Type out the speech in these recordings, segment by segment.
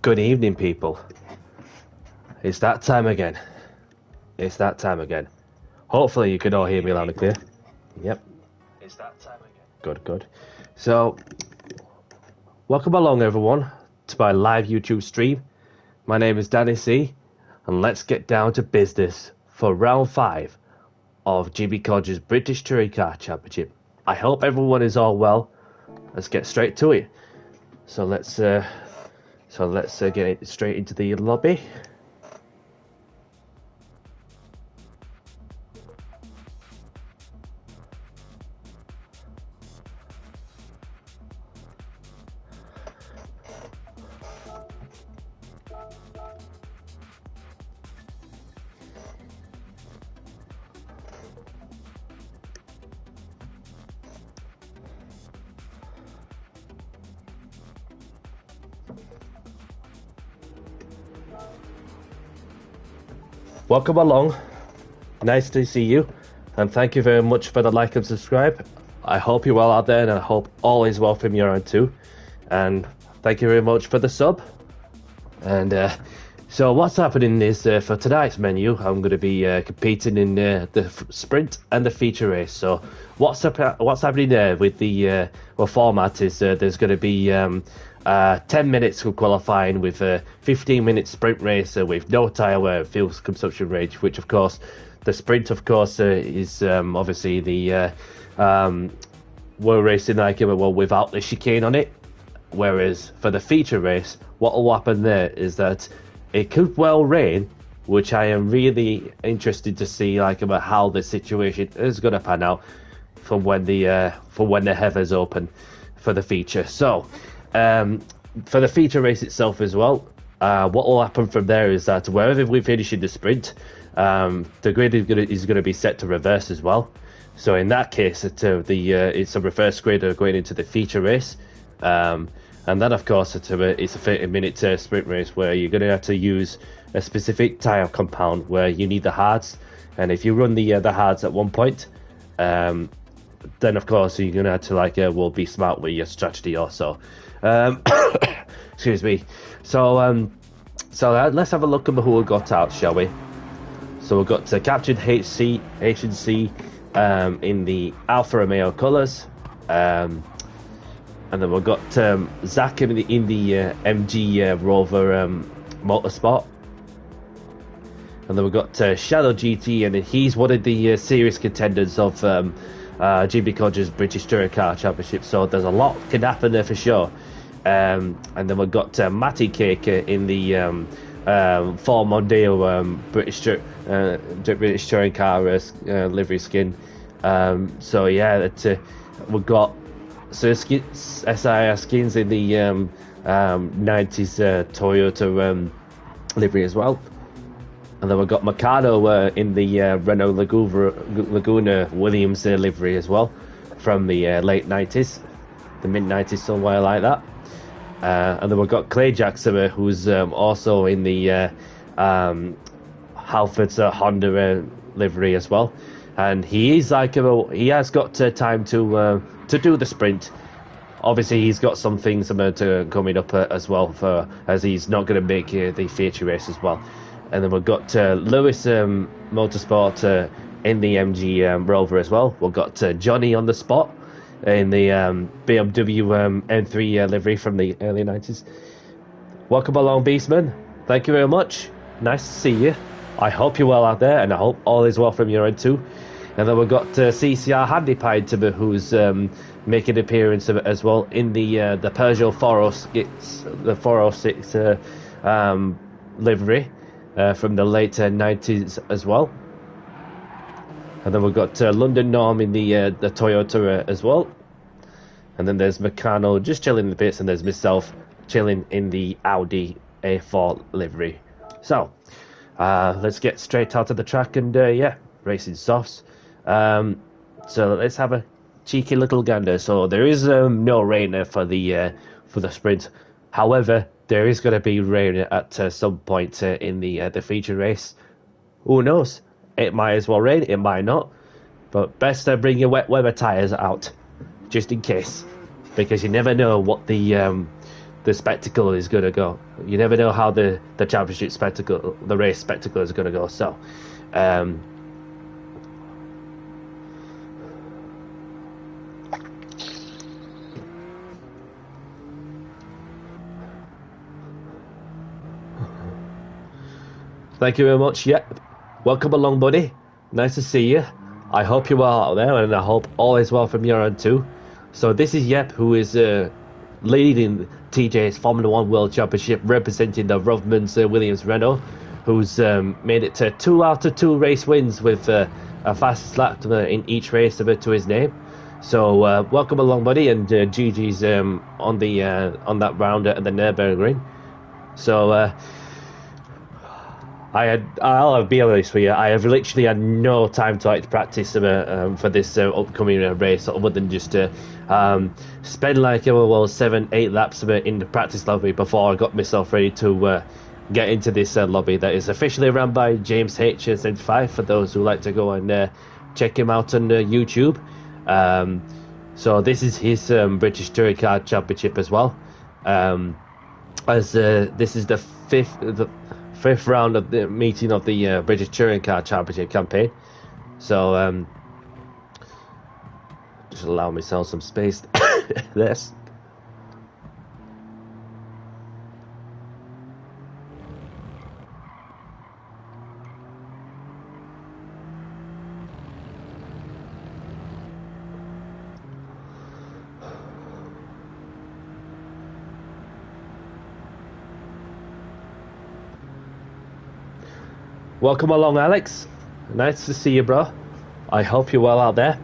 Good evening, people. It's that time again. It's that time again. Hopefully you can all hear me loud and clear. Yep. It's that time again. Good, good. So, welcome along everyone to my live YouTube stream. My name is Danny C, and let's get down to business for round 5 of Jimmy Codger's British Touring Car Championship. I hope everyone is all well. Let's get straight to it. So let's get it straight into the lobby. Welcome along. Nice to see you, and thank you very much for the like and subscribe. I hope you're well out there, and I hope all is well from your end too. And thank you very much for the sub. And so what's happening is for tonight's menu, I'm going to be competing in the sprint and the feature race. So what's happening there with the format is there's going to be 10 minutes of qualifying with a 15-minute sprint race with no tyre wear, fuel consumption range, which of course the sprint of course is obviously the we're racing like without the chicane on it, whereas for the feature race what will happen there is that it could well rain, which I am really interested to see about how the situation is going to pan out from when the heavers open for the feature. So for the feature race itself as well, what will happen from there is that wherever we finish in the sprint, the grid is going to be set to reverse as well. So in that case, it's a reverse grid going into the feature race, and then of course it's a 30-minute sprint race where you're going to have to use a specific tyre compound where you need the hards, and if you run the hards at one point, then of course you're going to have to be smart with your strategy also. Excuse me. So let's have a look at who we got out, shall we? So we've got Captain H&C in the Alfa Romeo colours, and then we've got Zach in the MG Rover Motorsport, and then we've got Shadow GT, and he's one of the serious contenders of Jimmy Codger's British Touring Car Championship. So there's a lot can happen there for sure. And then we've got Matty Cake in the Ford Mondeo British Touring Car livery skin. So yeah, we've got SIR skins in the 90s Toyota livery as well. And then we've got Mikado in the Renault Laguna Williams livery as well from the late 90s, the mid-90s, somewhere like that. And then we've got Clay Jackson, who's also in the Halfords Honda livery as well. And he is he has got time to do the sprint. Obviously, he's got some things coming up as well as he's not going to make the feature race as well. And then we've got Lewis Motorsport in the MG Rover as well. We've got Johnny on the spot in the BMW M3 livery from the early 90s. Welcome along, Beastman. Thank you very much. Nice to see you. I hope you're well out there, and I hope all is well from your end too. And then we've got CCR Handy Pied who's making an appearance as well in the Peugeot 406 livery from the late 90s as well. And then we've got London Norm in the Toyota as well. And then there's Meccano just chilling in the bits, and there's myself chilling in the Audi A4 livery. So let's get straight out of the track and racing softs. So let's have a cheeky little gander. So there is no rain for the sprint. However, there is going to be rain at some point in the feature race. Who knows? It might as well rain, it might not. But best to bring your wet weather tyres out, just in case, because you never know what the the spectacle is going to go. You never know how the championship spectacle, the race spectacle is going to go. So, thank you very much. Yep. Welcome along, buddy. Nice to see you. I hope you're well out there, and I hope all is well from your end too. So this is Yep, who is leading TJ's Formula One World Championship, representing the Rovmans Williams Renault, who's made it to 2 out of 2 race wins with a fastest lap in each race to his name. So welcome along, buddy, and GG's on that round at the Nürburgring. So. I'll be honest with you, I have literally had no time to practice for this upcoming race, other than just to spend 7-8 laps in the practice lobby before I got myself ready to get into this lobby that is officially run by James H75, for those who like to go and check him out on YouTube. So this is his British Touring Car Championship as well, as this is the fifth round of the meeting of the British Touring Car Championship campaign. So just allow myself some space. This. Welcome along, Alex. Nice to see you, bro. I hope you're well out there.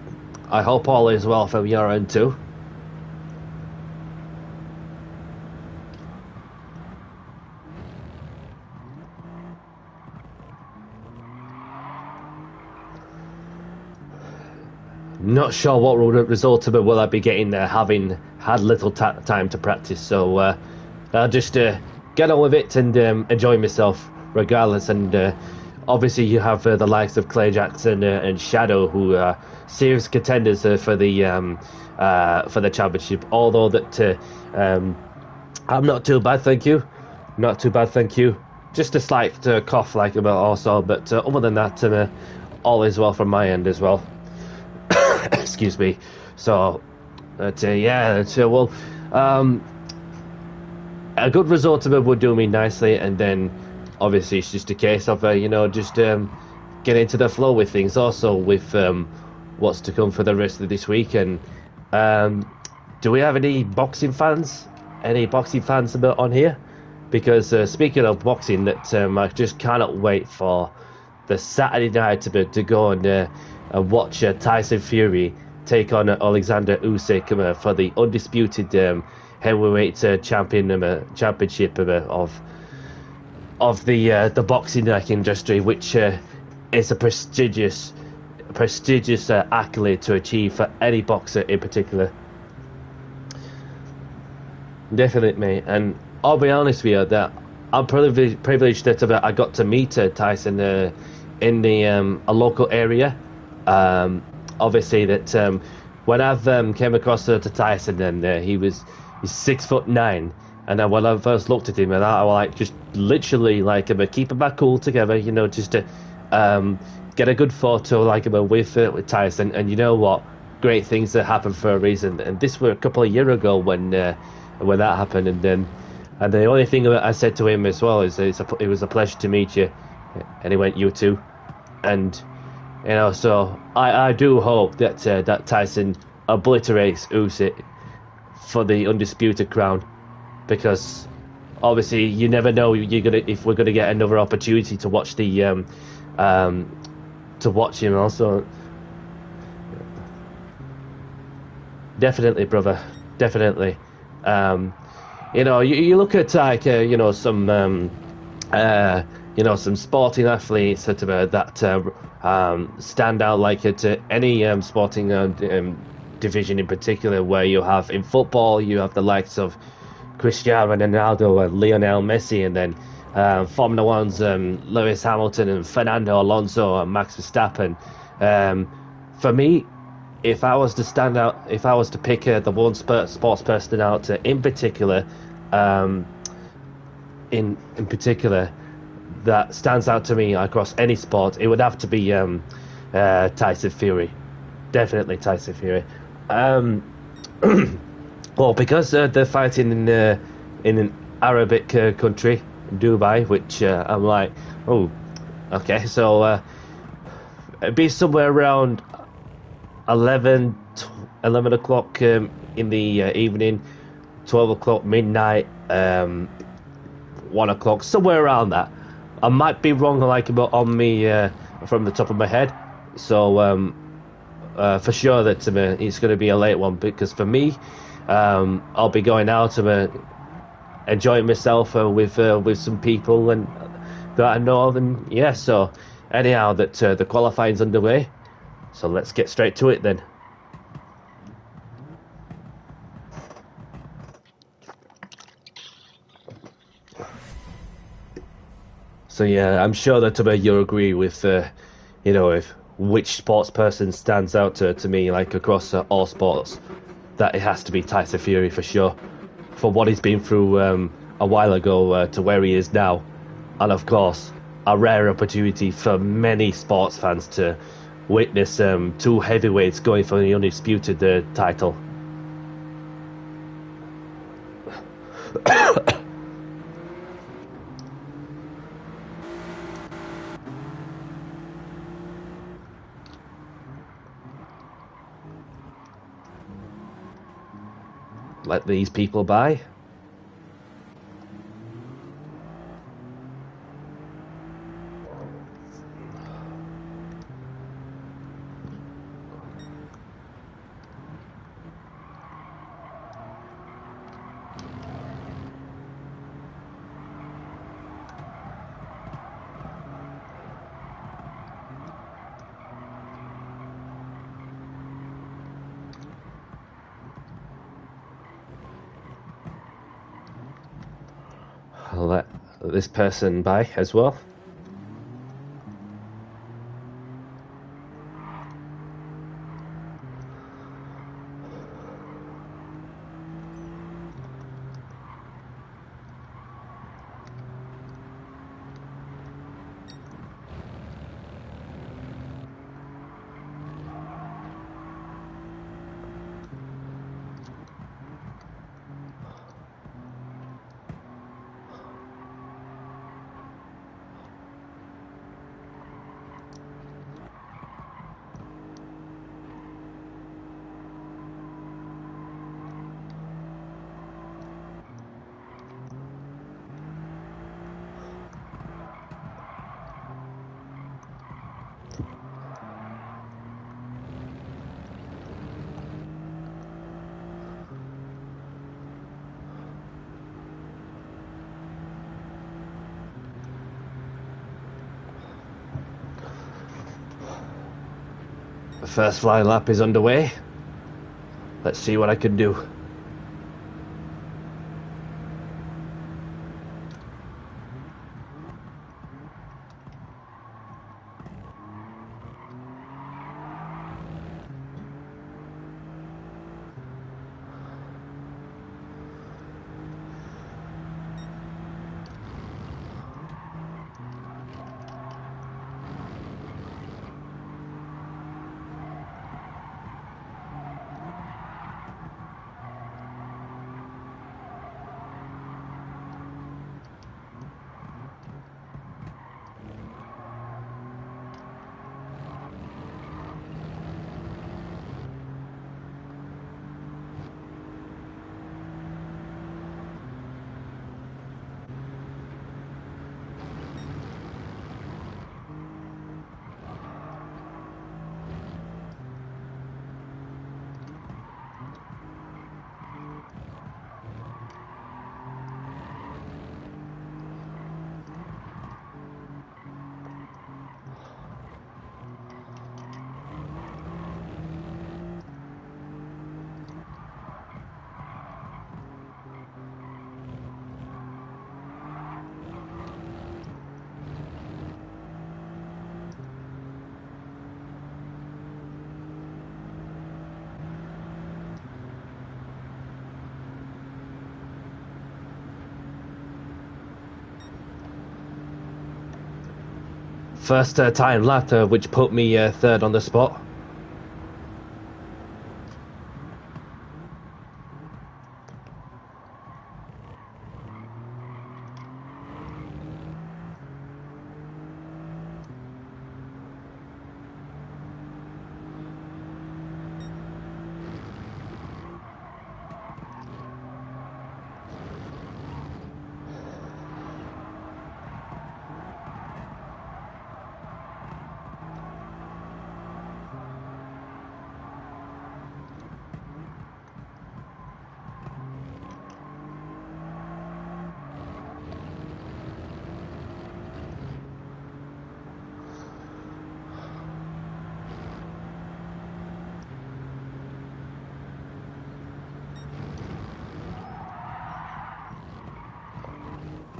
I hope all is well from your end too. Not sure what result of it will I be getting there, having had little time to practice. So I'll just get on with it and enjoy myself regardless. And obviously, you have the likes of Clay Jackson and Shadow, who are serious contenders for the championship. Although that I'm not too bad, thank you. Not too bad, thank you. Just a slight cough, also, but other than that, all is well from my end as well. Excuse me. So, well, a good result of it would do me nicely, and then. Obviously, it's just a case of, just get into the flow with things. Also, with what's to come for the rest of this week. And do we have any boxing fans? Any boxing fans on here? Because speaking of boxing, that I just cannot wait for the Saturday night to go and watch Tyson Fury take on Alexander Usyk for the undisputed heavyweight championship of the boxing industry, which is a prestigious accolade to achieve for any boxer in particular. Definitely, mate. And I'll be honest with you that I'm privileged that I got to meet Tyson in a local area. Obviously, that when I've came across to Tyson, and he's 6'9". And then when I first looked at him, and I was just literally keeping my cool together, just to get a good photo with Tyson. And you know what? Great things that happen for a reason. And this were a couple of years ago when that happened. And the only thing that I said to him as well is it was a pleasure to meet you. And he went, you too. And so I do hope that that Tyson obliterates Usyk for the undisputed crown. Because obviously you never know if we're gonna get another opportunity to watch him also. Definitely, brother, definitely. You look at some sporting athletes that stand out at any sporting division in particular, where you have in football you have the likes of Cristiano Ronaldo and Lionel Messi, and then Formula One's Lewis Hamilton and Fernando Alonso and Max Verstappen. For me, if I was to stand out, if I was to pick the one sports person out in particular, in particular that stands out to me across any sport, it would have to be Tyson Fury. Definitely Tyson Fury. Well, because they're fighting in an Arabic country, Dubai, which I'm like, oh, okay, so it'd be somewhere around 11, 11 o'clock in the evening, 12 o'clock midnight, 1 o'clock, somewhere around that. I might be wrong, like about on me from the top of my head. So for sure that it's going to be a late one, because for me, I'll be going out and enjoying myself with some people and that I know of, and yeah. So anyhow, that the qualifying's underway. So let's get straight to it then. So yeah, I'm sure that you'll agree with, if which sports person stands out to me, like across all sports, that it has to be Tyson Fury for sure, for what he's been through a while ago to where he is now, and of course, a rare opportunity for many sports fans to witness two heavyweights going for the undisputed title. Let these people by. I'll let this person by as well. The first flying lap is underway. Let's see what I can do. first time lap, which put me third on the spot.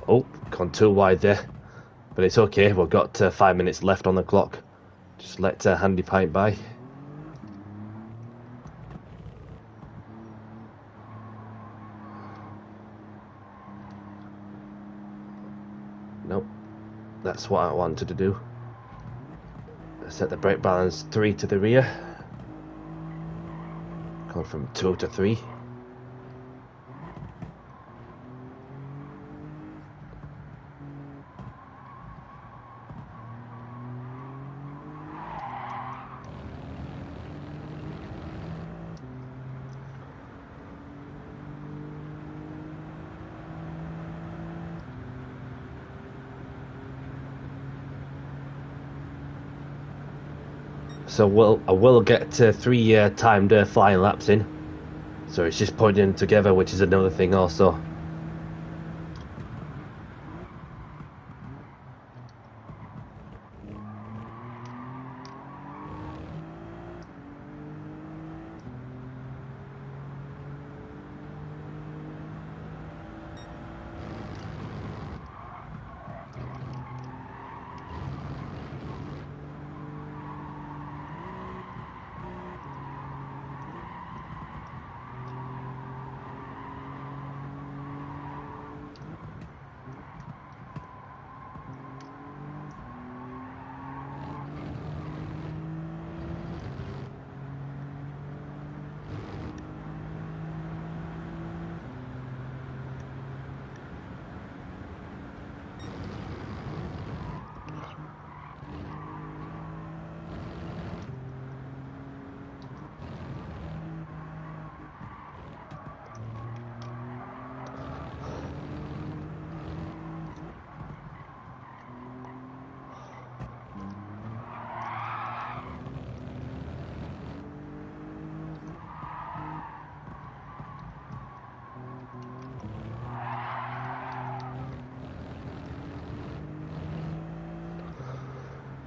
Oh, gone too wide there. But it's okay, we've got 5 minutes left on the clock. Just let Handy Pint by. Nope, that's what I wanted to do. Set the brake balance 3 to the rear. Gone from 2 to 3. So I will get 3 timed flying laps in. So it's just putting them together, which is another thing also.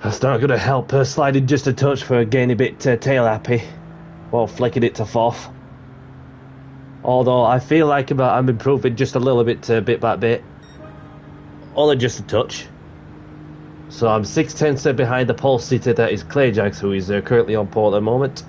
That's not going to help her sliding just a touch for getting a bit tail happy while flicking it to fourth. Although I feel like I'm improving just a little bit, bit by bit. Only just a touch. So I'm 6/10 behind the pole sitter that is Clayjax, who is currently on pole at the moment.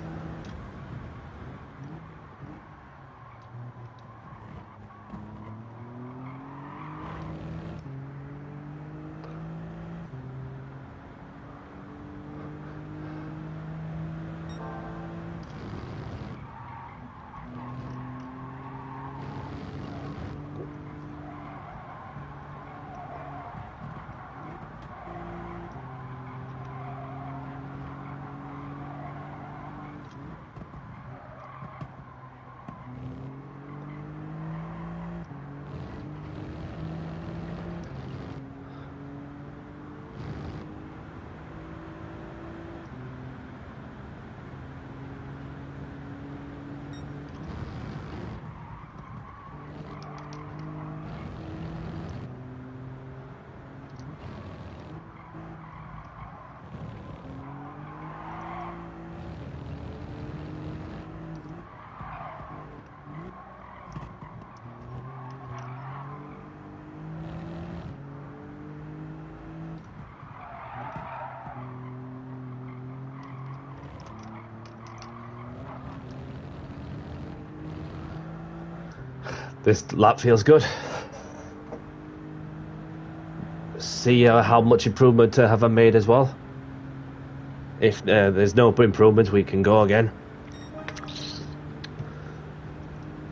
This lap feels good. see how much improvement have I made as well. If there's no improvement, we can go again.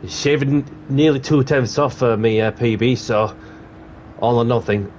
He's shaving nearly 2/10 off me PB, so all or nothing.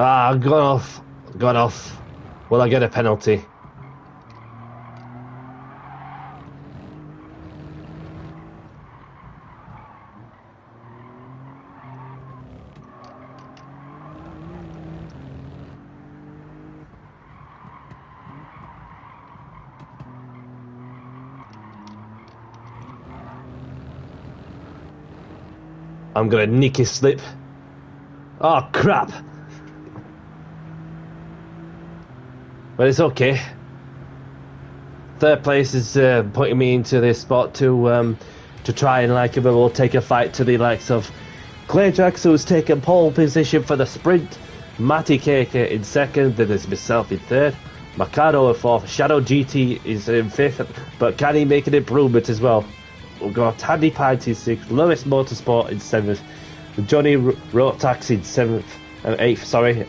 Ah, gone off. Will I get a penalty? I'm gonna nick his slip. Oh crap! But it's okay. Third place is putting me into this spot to try and like we'll take a fight to the likes of Clay Jackson, who's taken pole position for the sprint. Matty Kaker in second. Then there's myself in third. Mikado in fourth. Shadow GT is in fifth. But can he make an improvement as well? We've got Tandy Pint in sixth. Lewis Motorsport in seventh. Johnny Rotax in seventh and eighth. Sorry.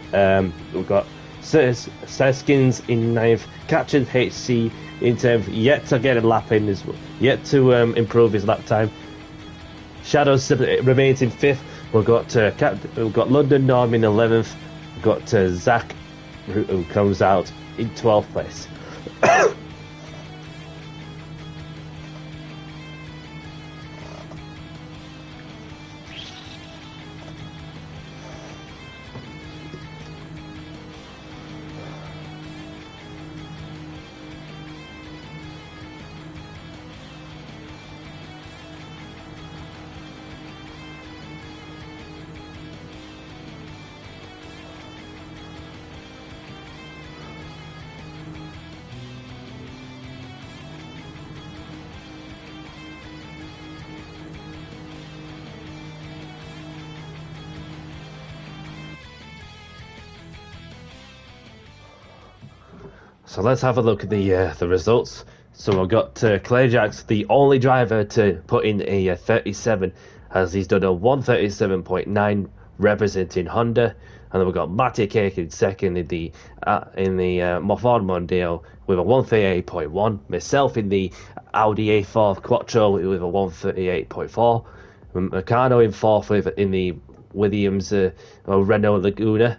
We've got Seskins in ninth. Captain HC in 10th. Yet to get a lap in as well. Yet to improve his lap time. Shadows remains in 5th. We've got London Norm in 11th. We've got Zach who comes out in 12th place. So let's have a look at the results. So I've got Clay Jacks, the only driver to put in a 37, as he's done a 137.9 representing Honda, and then we've got Matty Cake in second in the Ford Mondeo with a 138.1. Myself in the Audi A4 Quattro with a 138.4. Meccano in fourth in the Williams Renault Laguna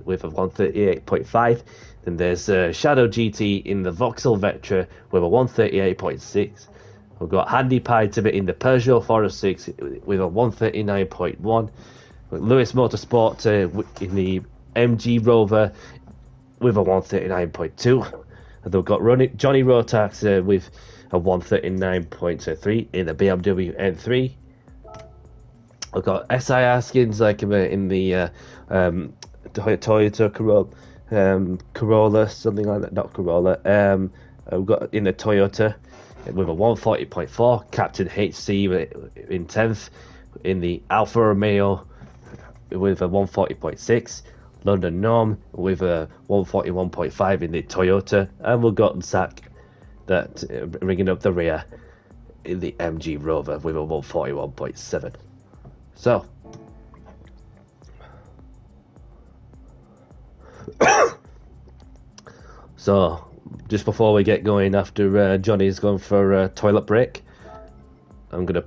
with a 138.5. Then there's Shadow GT in the Vauxhall Vectra with a 138.6. We've got Handy Pie to be in the Peugeot 406 with a 139.1. Lewis Motorsport in the MG Rover with a 139.2. And we've got Johnny Rotax with a 139.3 in the BMW M3. We've got SIR skins like in the Toyota Corolla, something like that. Not Corolla. We've got in the Toyota with a 140.4. Captain HC in 10th. In the Alfa Romeo with a 140.6. London Norm with a 141.5 in the Toyota. And we've got Zach that ringing up the rear in the MG Rover with a 141.7. So so just before we get going, after Johnny's gone for a toilet break, I'm gonna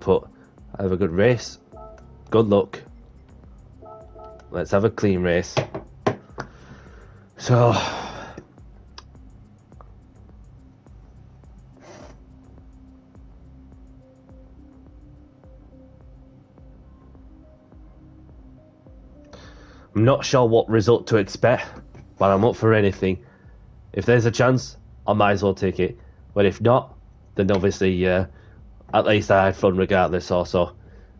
have a good race, good luck, let's have a clean race. So I'm not sure what result to expect, but I'm up for anything. If there's a chance, I might as well take it. But if not, then obviously, at least I had fun regardless. Also,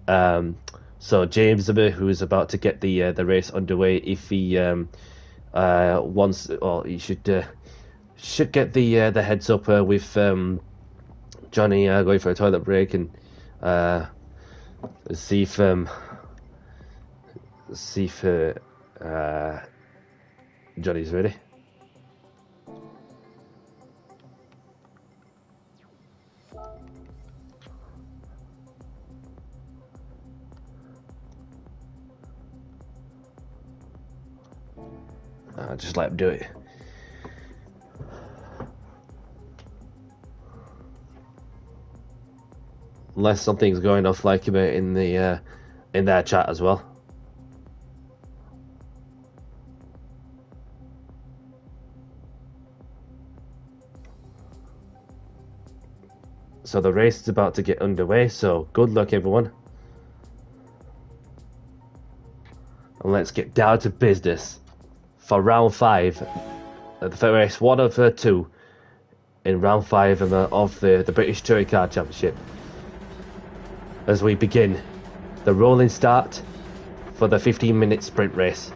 so James, who is about to get the race underway, if he wants, or he should get the heads up with Johnny going for a toilet break and see if Johnny's ready. Just let him do it. Unless something's going off like in the in their chat as well. So the race is about to get underway, so good luck everyone. And let's get down to business for round 5. The race 1 of 2 in round 5 of the British Touring Car Championship. As we begin the rolling start for the 15-minute sprint race.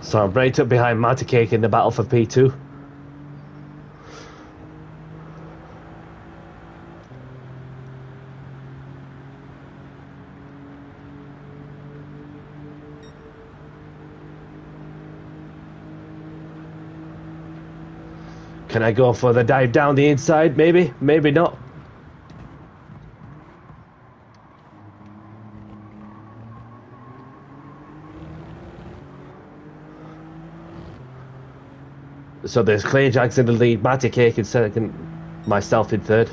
So I'm right up behind Matty Cake in the battle for P2. Can I go for the dive down the inside? Maybe, maybe not. So there's Clay Jackson in the lead, Matty Cake in second, myself in third.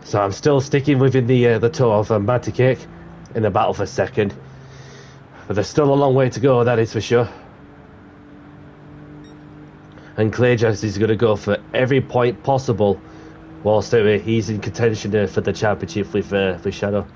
So I'm still sticking within the toe of Matty Cake. in the battle for second. But there's still a long way to go, that is for sure. And Codger is going to go for every point possible whilst he's in contention for the championship with Shadow.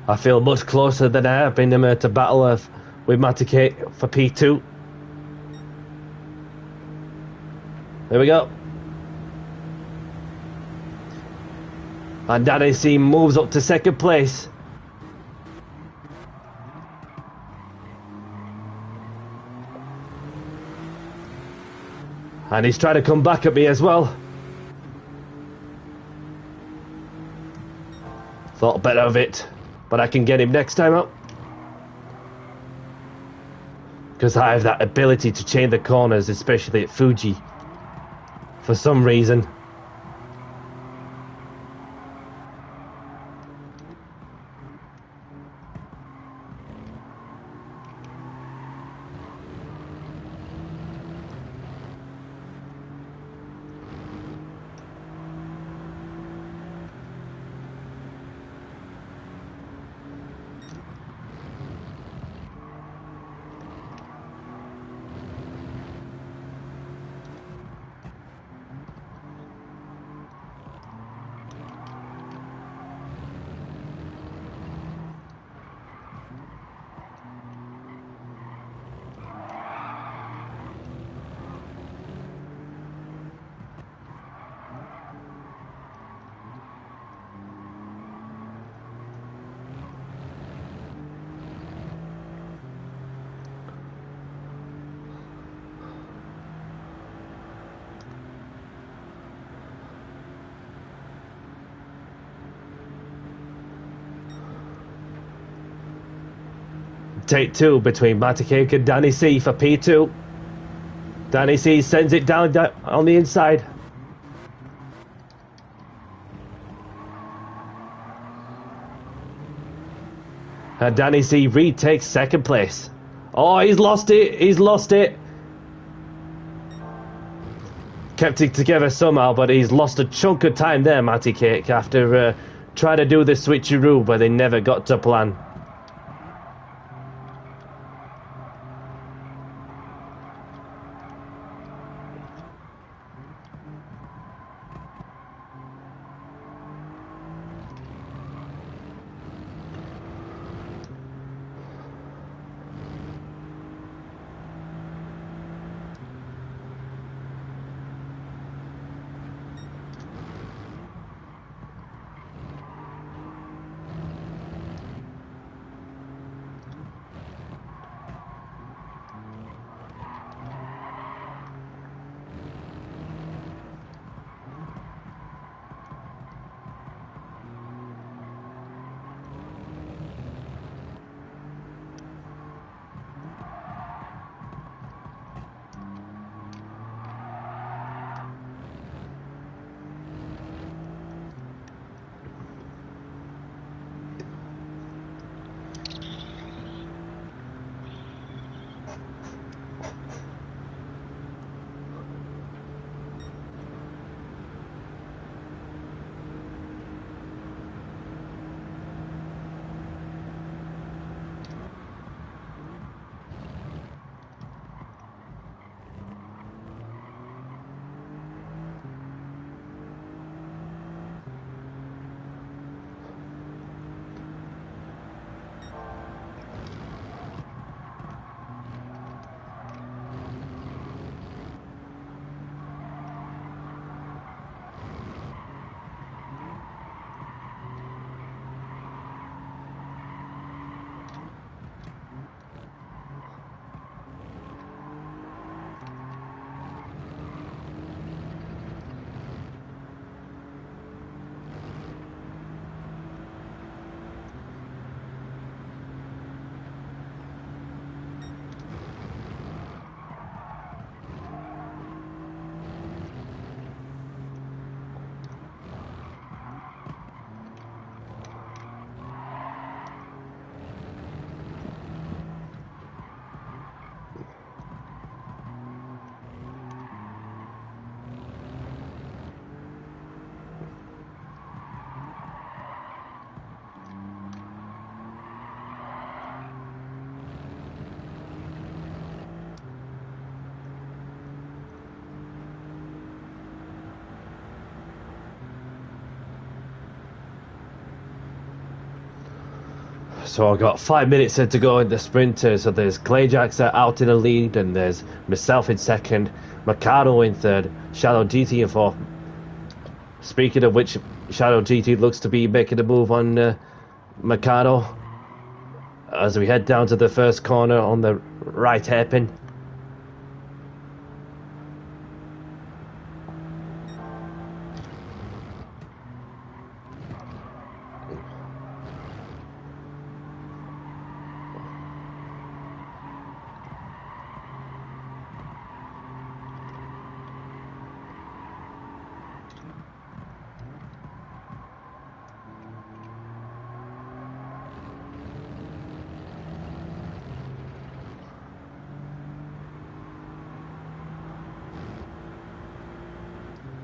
I feel much closer than I have been to battle with Matikate for P2. There we go. And Danny C moves up to second place. And he's trying to come back at me as well. Thought better of it. But I can get him next time up. Because I have that ability to change the corners, especially at Fuji. For some reason. Take two between Matikake and Danny C for P2. Danny C sends it down on the inside. And Danny C retakes second place. Oh, he's lost it. He's lost it. Kept it together somehow, but he's lost a chunk of time there, Matikake, after trying to do the switcheroo, but they never got to plan. So I've got 5 minutes to go in the sprint. So there's Clayjax out in the lead, and there's myself in second, Mikado in third, Shadow GT in fourth. Speaking of which, Shadow GT looks to be making a move on Mikado as we head down to the first corner on the right hairpin.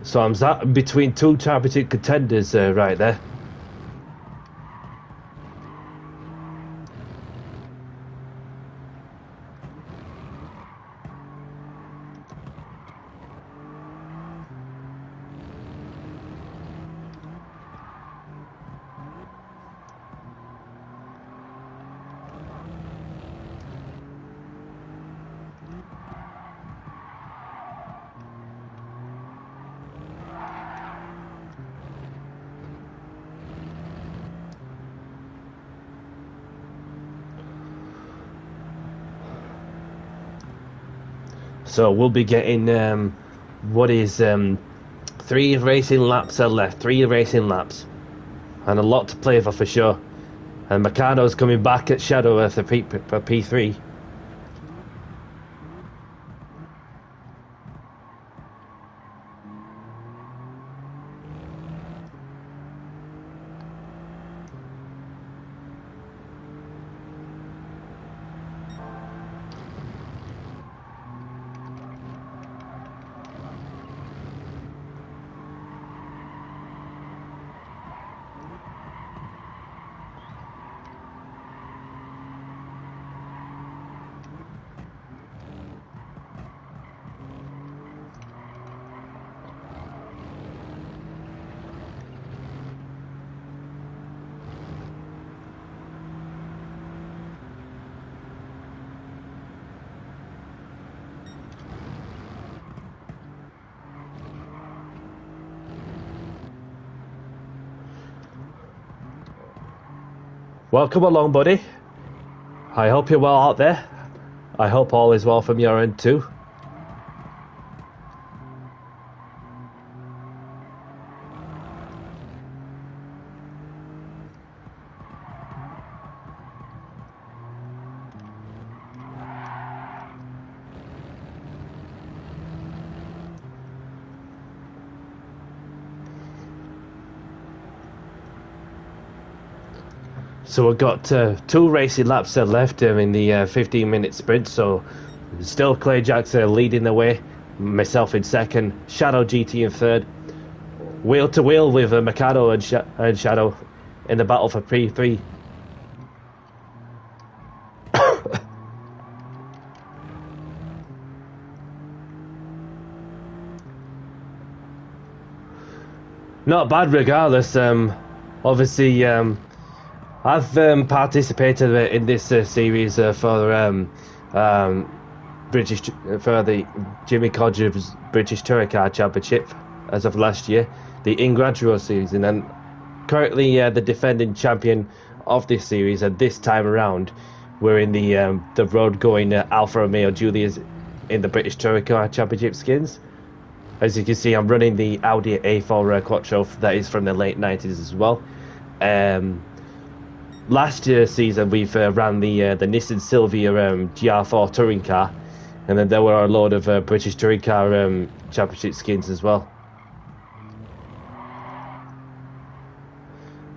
So I'm sat between two championship contenders right there. So we'll be getting what is 3 racing laps left, 3 racing laps, and a lot to play for sure. And Mikado's coming back at Shadow for P3. Welcome along, buddy. I hope you're well out there. I hope all is well from your end too. So we've got 2 racing laps left in the 15-minute sprint. So still Clayjax leading the way, myself in second, Shadow GT in third, wheel to wheel with Mikado and Shadow in the battle for P3. Not bad regardless. Obviously, I've participated in this series for British for the Jimmy Codger's British Touring Car Championship as of last year, the inaugural season, and currently the defending champion of this series. And this time around, we're in the road going Alfa Romeo Giulia's in the British Touring Car Championship skins. As you can see, I'm running the Audi A4 Quattro that is from the late 90s as well. Last year's season, we've ran the Nissan Silvia GR4 touring car, and then there were a load of British touring car championship skins as well.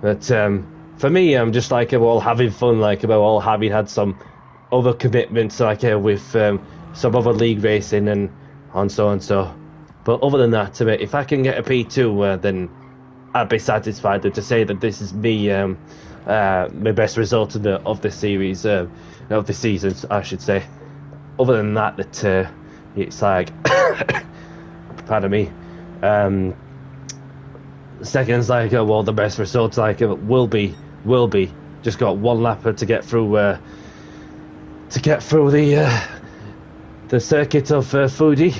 But for me, I'm just like we're all having fun, like we're all having had some other commitments, like with some other league racing and so and so. But other than that, if I can get a P2, then I'd be satisfied to say that this is me. My best result of the series, of the season, I should say. Other than that, it's like, pardon me, second's like, well, the best results like will be just got one lapper to get through the circuit of Fuji.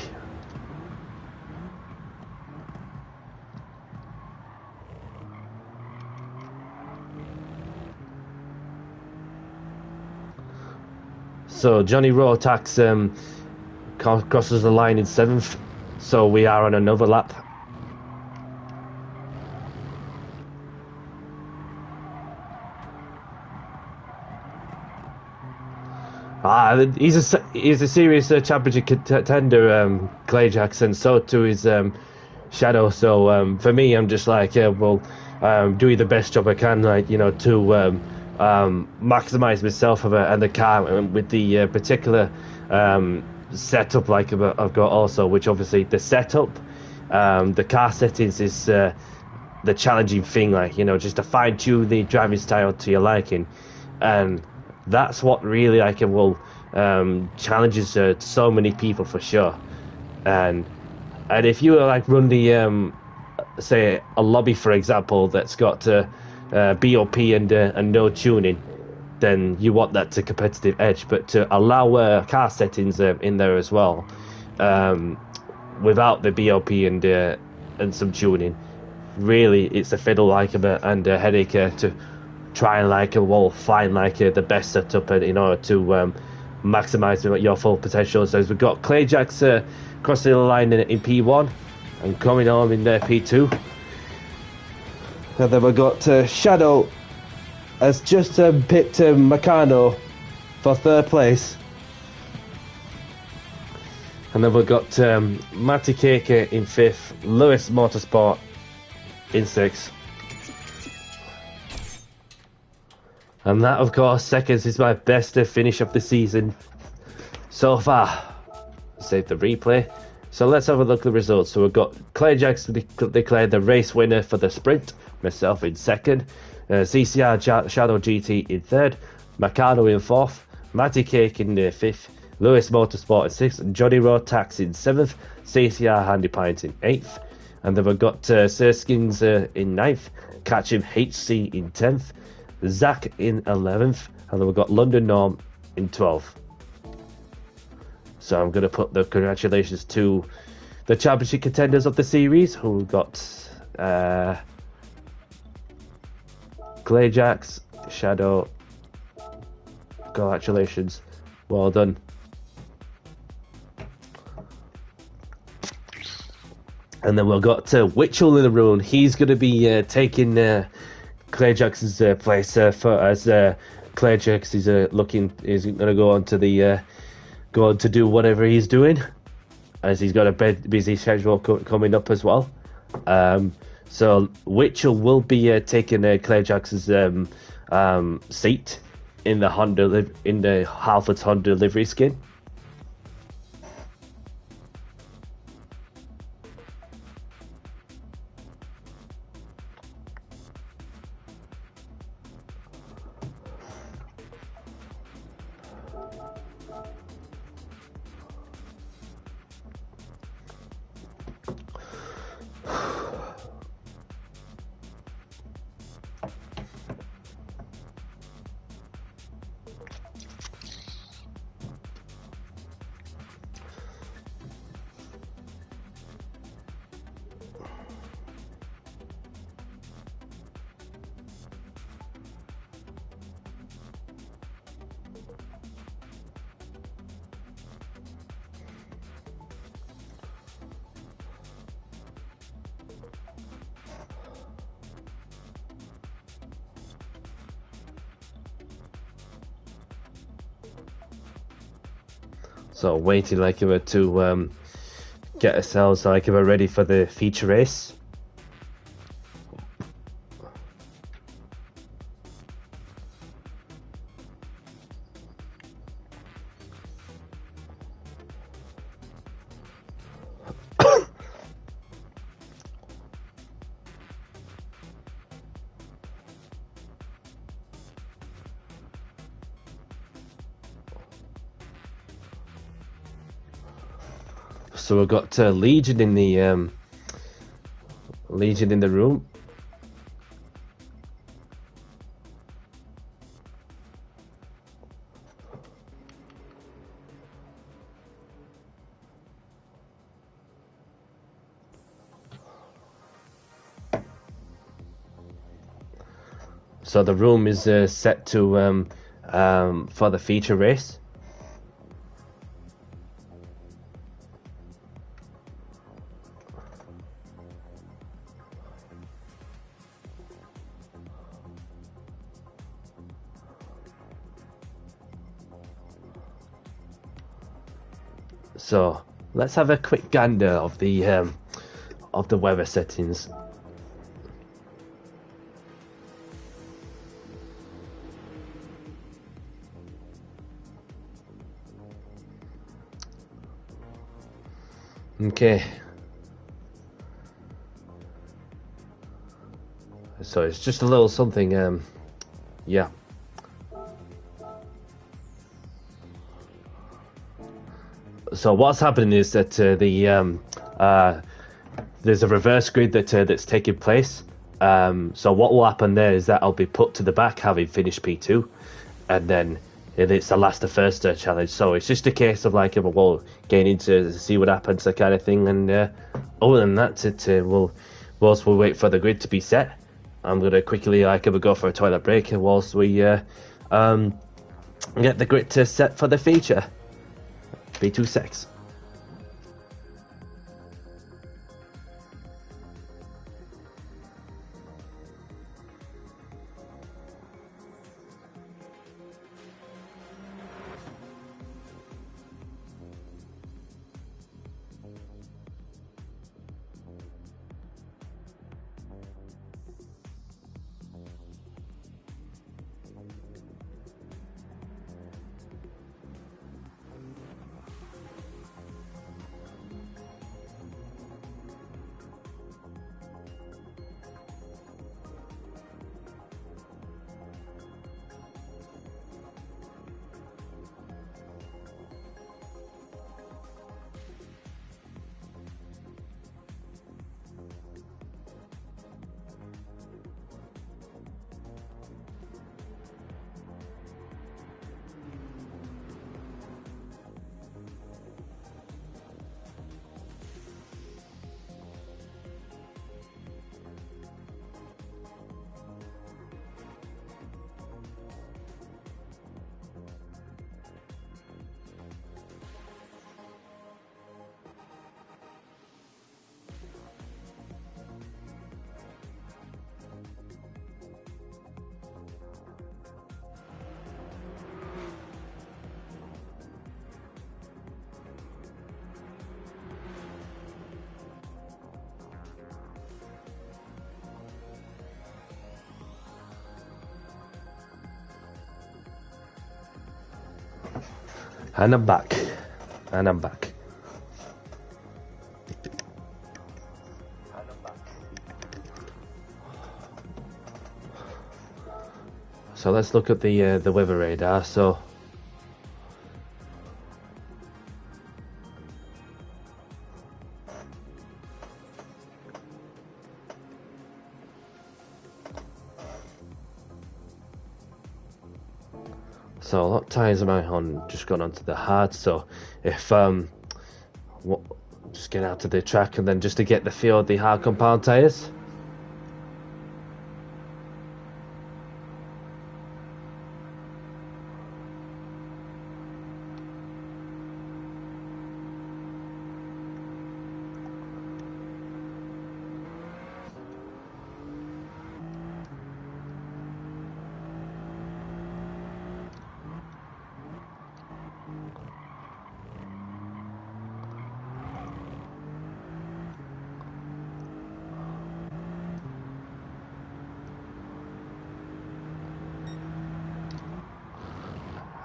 So Johnny Rotax crosses the line in 7th, so we are on another lap. He's a serious championship contender, Clay Jackson. So too is Shadow. So for me, I'm just like, doing the best job I can, like, you know, to maximize myself and the car, and with the particular setup like I've got also, which obviously the setup, the car settings is the challenging thing, like, you know, just to fine tune the driving style to your liking, and that's what really like will challenges so many people for sure. And if you like run the say a lobby, for example, that's got BOP and no tuning, then you want that to competitive edge. But to allow car settings in there as well, without the BOP and some tuning, really it's a fiddle like and a headache to try and like find like the best setup in order to maximize your full potential. So we've got Clay Jacks crossing the line in P1 and coming on in P2. And then we've got Shadow has just picked Meccano for 3rd place. And then we've got Matty Cake in 5th, Lewis Motorsport in 6th. And that, of course, seconds is my best finish of the season so far. Save the replay. So let's have a look at the results. So we've got Clay Jackson declared the race winner for the sprint, myself in 2nd, CCR Shadow GT in 3rd, Meccano in 4th, Matty Cake in 5th, Lewis Motorsport in 6th, and Johnny Rotax in 7th, CCR Handy Pint in 8th. And then we've got Sirskins in 9th, Catching HC in 10th, Zach in 11th, and then we've got London Norm in 12th. So I'm going to put the congratulations to the championship contenders of the series, who got Clay Jacks, Shadow. Congratulations, well done. And then we've got Witchell in the room. He's going to be taking Clay Jackson's place as Clay Jackson is going to go on to do whatever he's doing, as he's got a busy schedule coming up as well. So Witchell will be taking Clay Jackson's seat in the Halfords Honda livery skin. So waiting like to get ourselves like ready for the feature race. So we've got Legion in the room. So the room is set to for the feature race. So let's have a quick gander of the weather settings. Okay. So it's just a little something, yeah. So what's happening is that there's a reverse grid that's taking place. So what will happen there is that I'll be put to the back having finished P2, and then it's the last to first challenge. So it's just a case of like we'll get into see what happens, that kind of thing. And other than that, whilst we wait for the grid to be set, I'm gonna quickly go for a toilet break, and whilst we get the grid to set for the feature. B2 And I'm back. So let's look at the weather radar. So what tires am I on? Just gone onto the hard. So if just get out to the track, and then just to get the feel of the hard compound tires.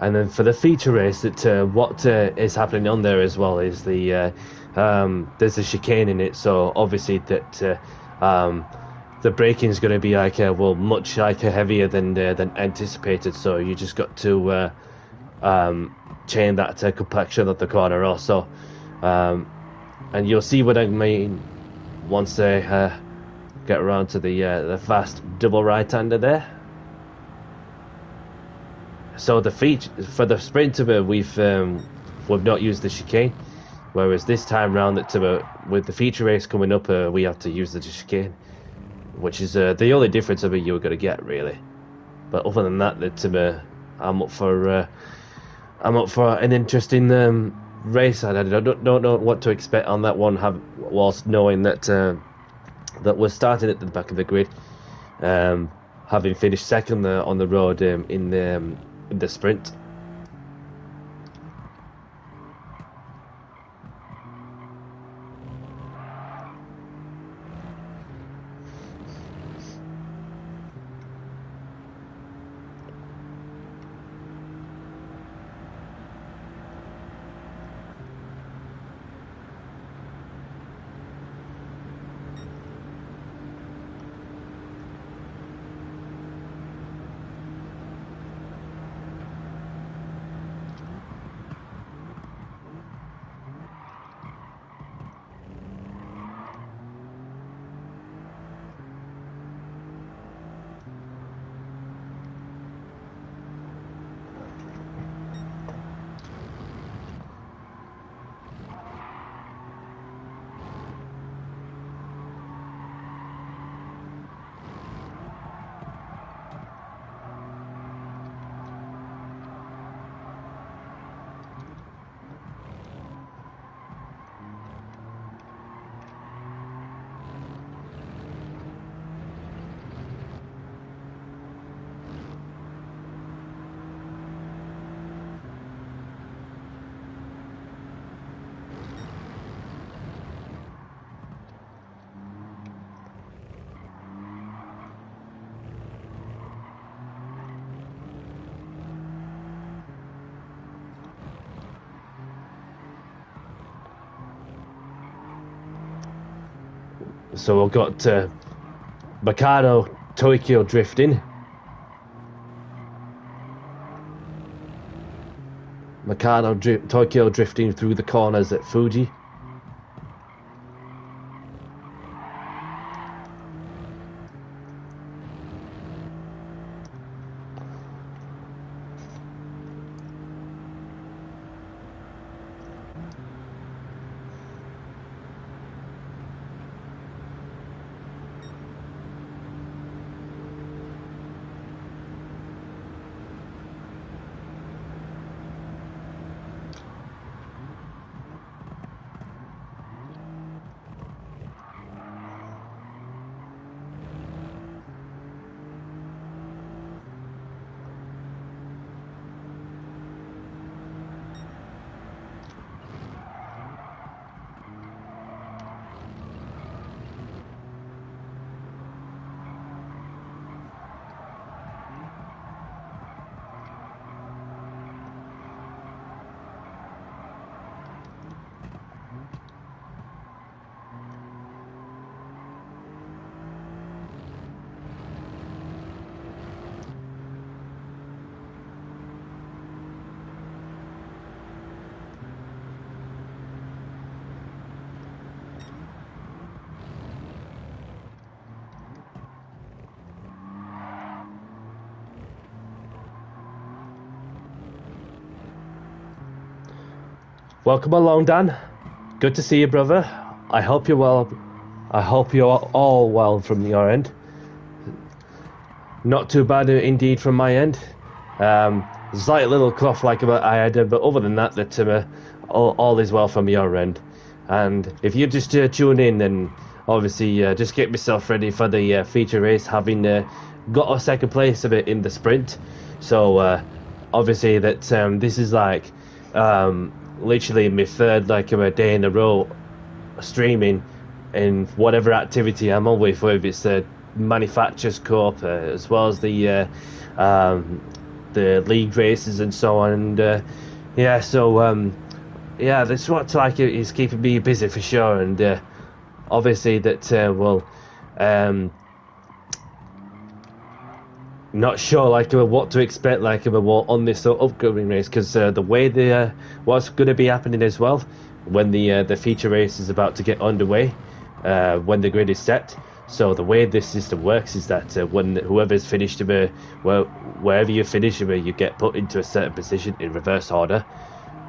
And then for the feature race, what is happening on there as well is there's a chicane in it. So obviously that the braking is going to be much heavier than anticipated. So you just got to change that complexion of the corner also, and you'll see what I mean once they get around to the fast double right-hander there. So the for the Sprinter, we've not used the chicane, whereas this time round with the feature race coming up, we have to use the chicane, which is the only difference you're going to get really. But other than that, I'm up for an interesting race. I don't know what to expect on that one. Whilst knowing that that we're starting at the back of the grid, having finished second on the road in the sprint. So we've got Mikado Tokyo drifting. Tokyo drifting through the corners at Fuji. Welcome along, Dan. Good to see you, brother. I hope you're well. I hope you're all well from your end. Not too bad indeed from my end. Slight little cough like I had, but other than that, all is well from your end. And if you just tune in, then obviously just get myself ready for the feature race, having got a second place of it in the sprint. So obviously that this is like literally my third a day in a row streaming in whatever activity I'm on with, whether it's the Manufacturers Cup as well as the league races and so on. And yeah, so that's what is keeping me busy for sure. And obviously that not sure what to expect on this upcoming race, because the way what's going to be happening as well when the feature race is about to get underway, when the grid is set. So the way this system works is that when whoever's finished wherever you finish, you get put into a certain position in reverse order.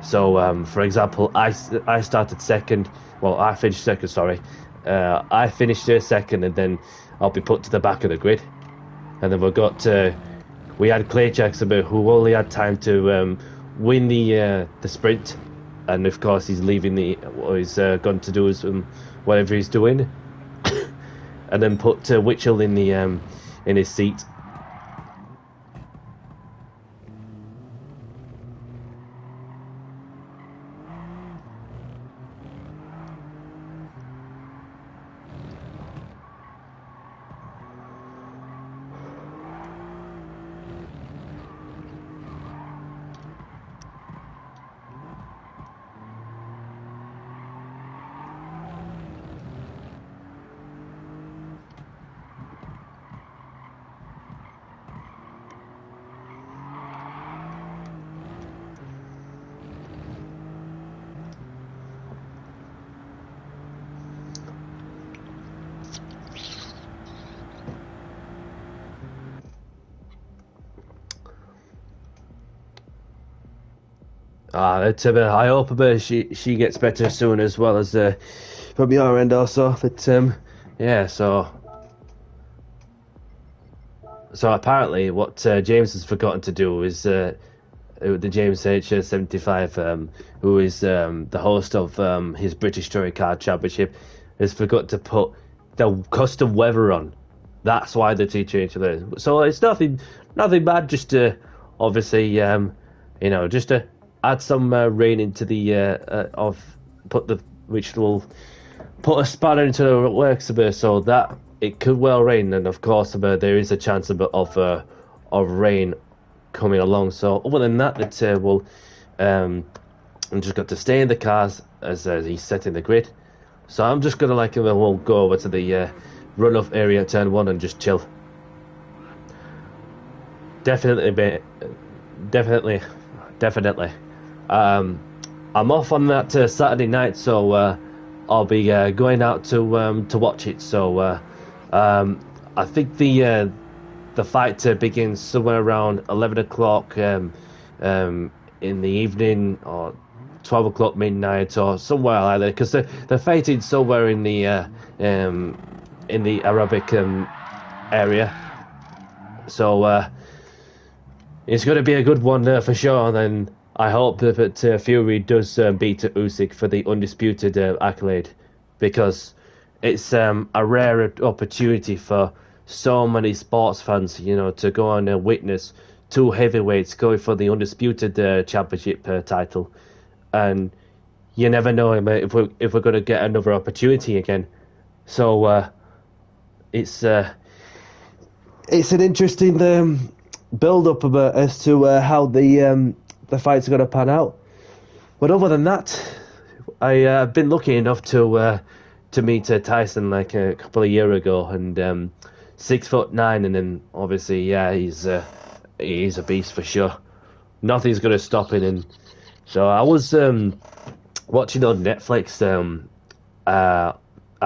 So for example, I started second. Well, I finished second. Sorry, I finished second, and then I'll be put to the back of the grid. And then we've got we had Clay Jackson, who only had time to win the sprint, and of course he's leaving what he's going to do is whatever he's doing, and then put Witchell in his seat. I hope she gets better soon, as well as from your end also. But yeah, so apparently what James has forgotten to do is the James H75, who is the host of his British Touring Car Championship, has forgot to put the custom weather on. That's why the two changed there. So it's nothing bad. Just to obviously just to add some rain into the which will put a spanner into the works a bit, so that it could well rain, and of course there is a chance of rain coming along. So other than that, I'm just got to stay in the cars as he's setting the grid. So I'm just gonna we'll go over to the runoff area at turn 1 and just chill. Definitely. I'm off on that Saturday night, so I'll be going out to watch it. So I think the fight begins somewhere around 11 o'clock in the evening, or 12 o'clock midnight, or somewhere like that, because they're fighting somewhere in the Arabic area. So it's going to be a good one for sure. And then I hope that Fury does beat Usyk for the undisputed accolade, because it's a rare opportunity for so many sports fans, to go and witness two heavyweights going for the undisputed championship title. And you never know if we're going to get another opportunity again. So it's an interesting build-up as to how the fights are going to pan out. But other than that, I've been lucky enough to meet Tyson like a couple of years ago, and 6'9", and then obviously he's a beast for sure. Nothing's going to stop him. And so I was watching on Netflix at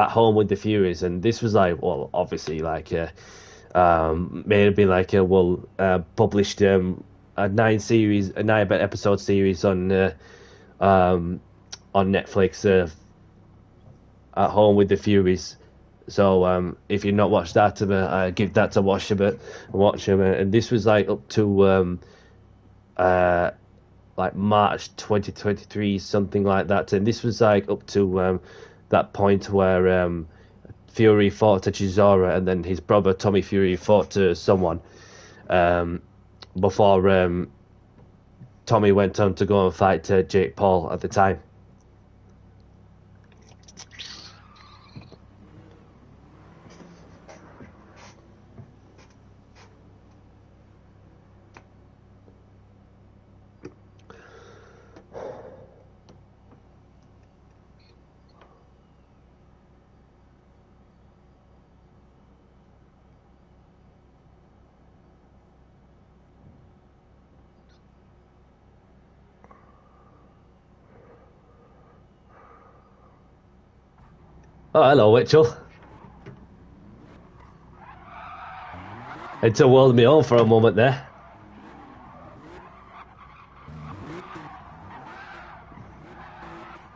home with the Furies, and this was obviously maybe published a 9 episode series on Netflix at home with the Furies. So if you've not watched that, I give that to watch them. And this was up to March 2023, something like that. And this was up to that point where Fury fought to Chisora, and then his brother Tommy Fury fought to someone before Tommy went on to go and fight Jake Paul at the time. Oh, hello, Witchell. Had to hold me on for a moment there.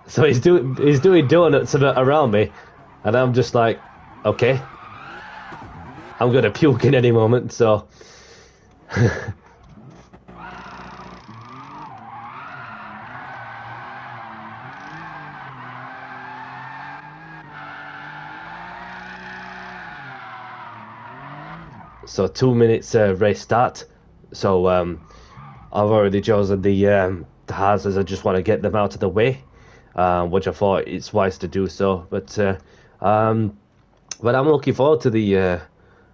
So he's doing donuts around me, and I'm just like, okay, I'm gonna puke in any moment. So So 2 minutes race start. So I've already chosen the hazards. I just want to get them out of the way, which I thought it's wise to do so. But I'm looking forward to the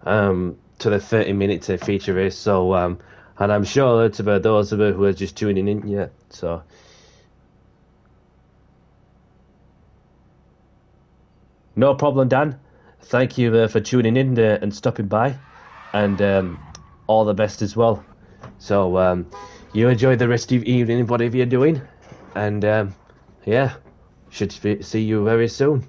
30 minute feature race. So and I'm sure that for those of you who are just tuning in yet, so no problem, Dan. Thank you for tuning in and stopping by, and all the best as well. So you enjoy the rest of your evening, whatever you're doing, and yeah, should see you very soon.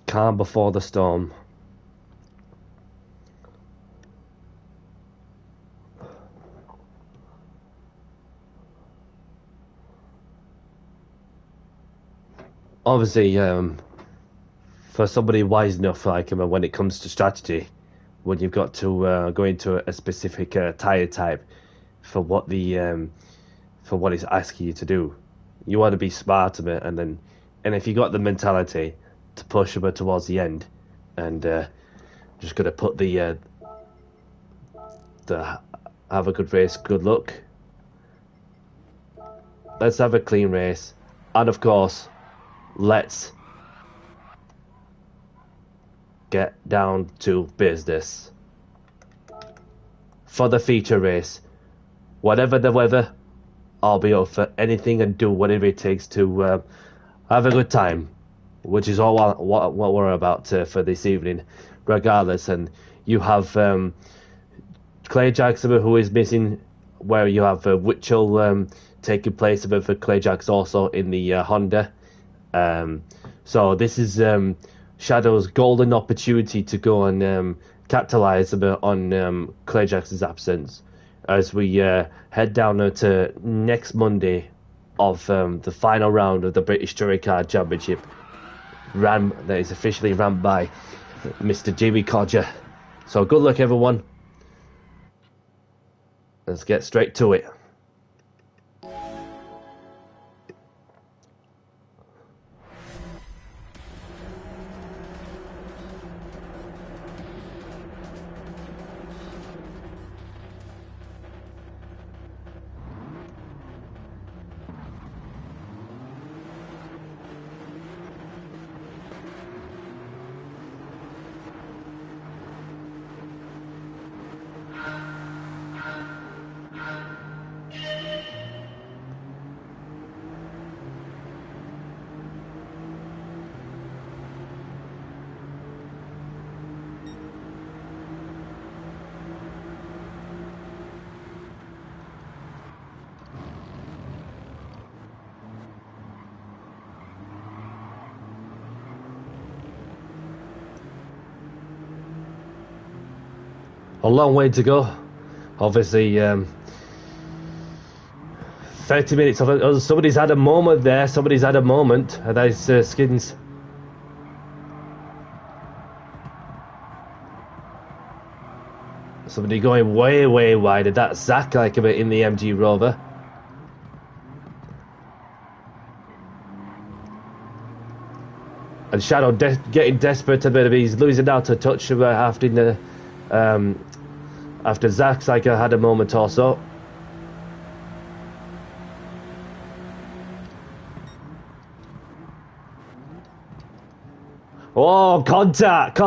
Calm before the storm. Obviously, for somebody wise enough like him, when it comes to strategy, when you've got to go into a specific tire type for what it's asking you to do, you want to be smart of it, and if you got the mentality to push them towards the end, and just gonna put the have a good race, good luck. Let's have a clean race, and of course, let's get down to business. For the feature race, whatever the weather, I'll be up for anything and do whatever it takes to have a good time, which is all what we're about for this evening, regardless. And you have Clay Jackson, who is missing, where you have Witchell taking place of for Clay Jackson also in the Honda. So this is Shadow's golden opportunity to go and capitalize on Clay Jackson's absence as we head down to next Monday of the final round of the British Touring Car Championship, that is officially ran by Mr. Jimmy Codger. So good luck, everyone. Let's get straight to it. A long way to go. Obviously, 30 minutes of somebody's had a moment there. Somebody's had a moment. And that is Skins. Somebody going way, way wide. That's Zach like a bit in the MG Rover. And Shadow getting desperate a bit. He's losing out a touch after Zach Cycle had a moment or so. Oh, contact!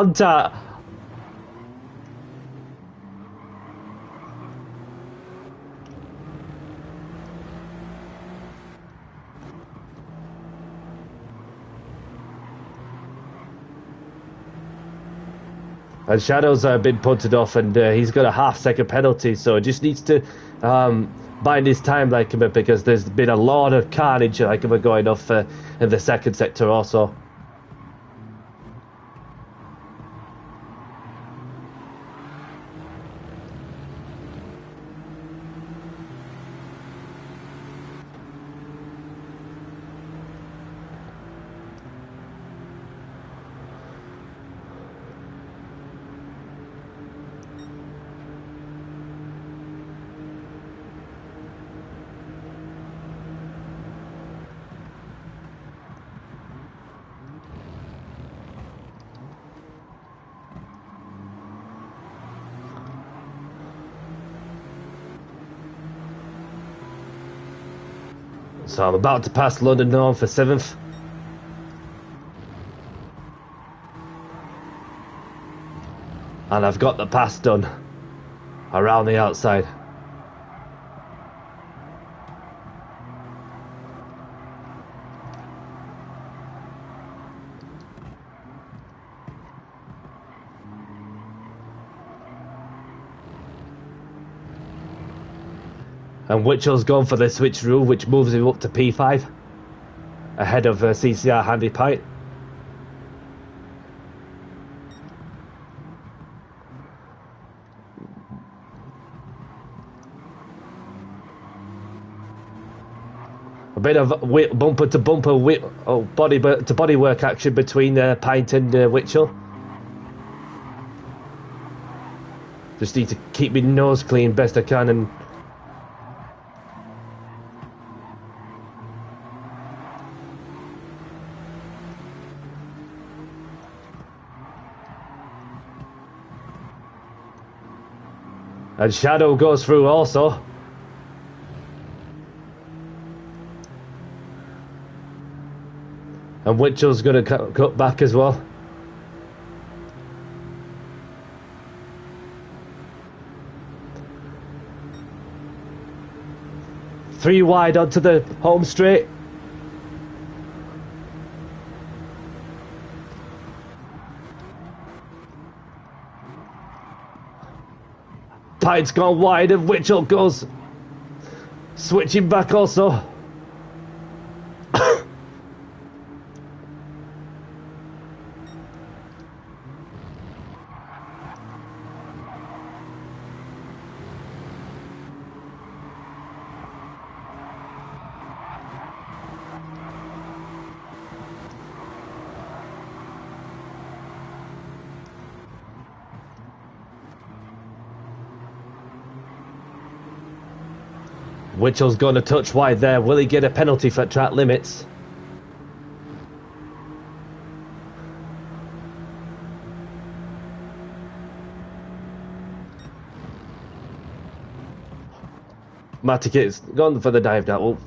And Shadow's been punted off, and he's got a half-second penalty, so just needs to bind his time like him, because there's been a lot of carnage like him going off in the second sector also. So I'm about to pass London Norm for 7th. And I've got the pass done around the outside. And Witchell's gone for the switch rule, which moves him up to P5, ahead of CCR Handy Pite. A bit of bumper to bumper, body to body work action between Pint and Witchell. Just need to keep my nose clean best I can and. And Shadow goes through also. And Witchell's going to cut back as well. Three wide onto the home straight. Pite's gone wide and Witchell goes switching back also. Witchell's going to touch wide there. Will he get a penalty for track limits? Matik's gone for the dive now. Oh.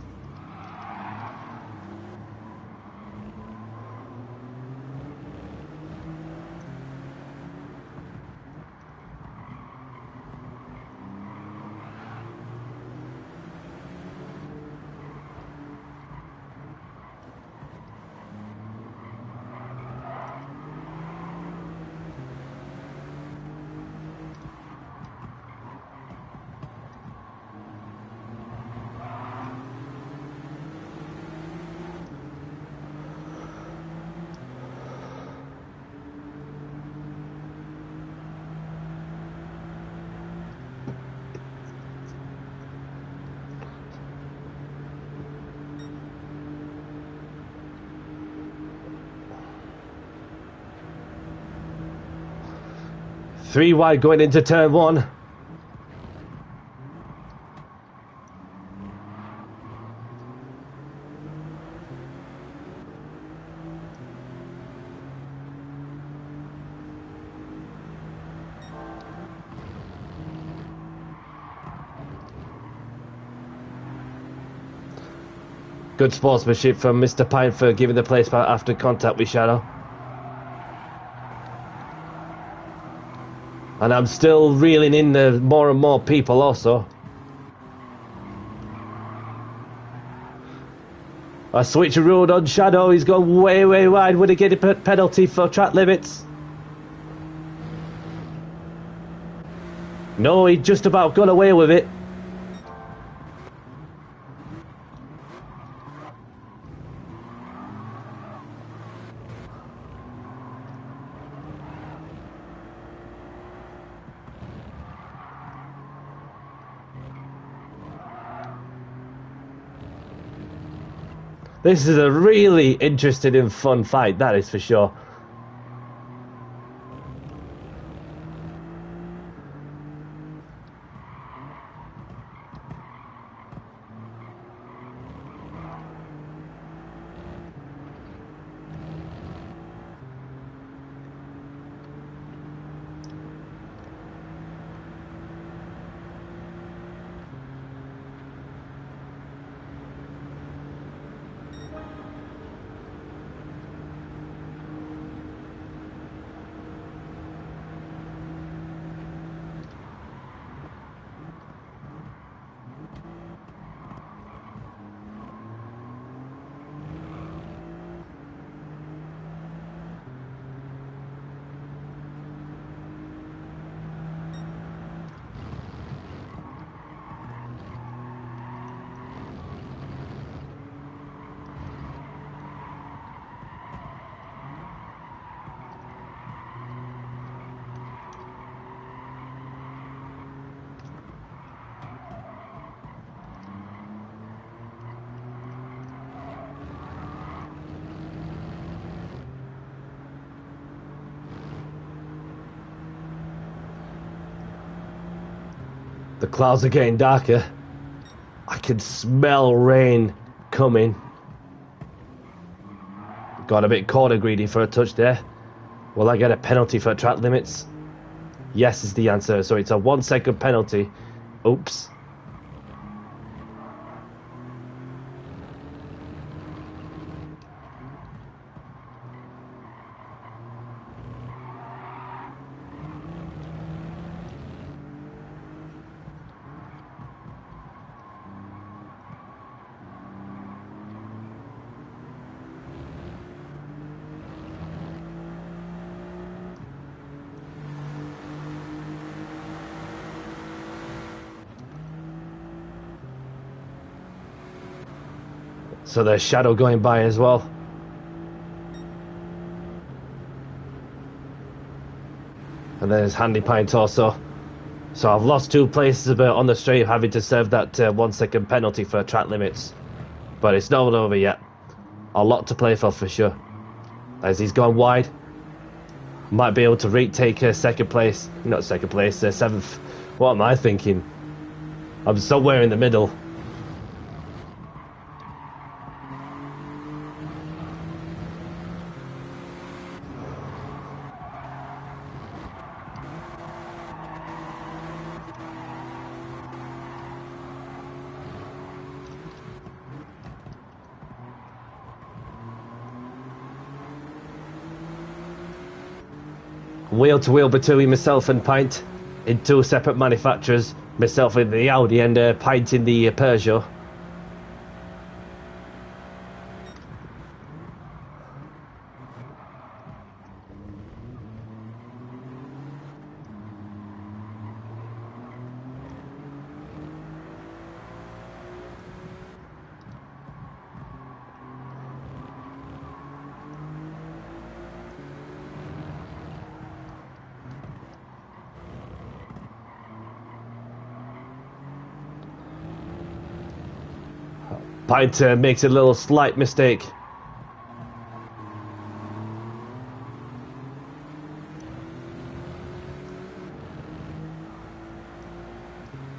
Three wide going into turn one. Good sportsmanship from Mr. Pine for giving the place back after contact with Shadow. And I'm still reeling in the more and more people also. A switch road on Shadow. He's gone way, way wide. Would he get a penalty for track limits? No, he just about got away with it. This is a really interesting and fun fight, that is for sure. The clouds are getting darker. I can smell rain coming. Got a bit corner greedy for a touch there. Will I get a penalty for track limits? Yes is the answer. So it's a 1 second penalty. Oops. So there's Shadow going by as well. And there's Handy Pint also. So I've lost 2 places on the straight, having to serve that 1 second penalty for track limits. But it's not over yet. A lot to play for sure. As he's gone wide. Might be able to retake second place. Not second place, 7th. What am I thinking? I'm somewhere in the middle. Wheel to wheel between myself and Pint in 2 separate manufacturers. Myself in the Audi and Pint in the Peugeot. Pint makes a little slight mistake.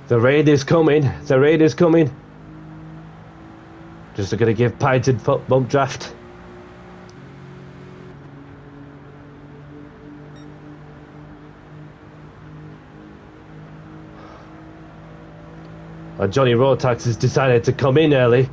The raid is coming. The raid is coming. Just going to give Pint a bump draft. Johnny Rotax has decided to come in early.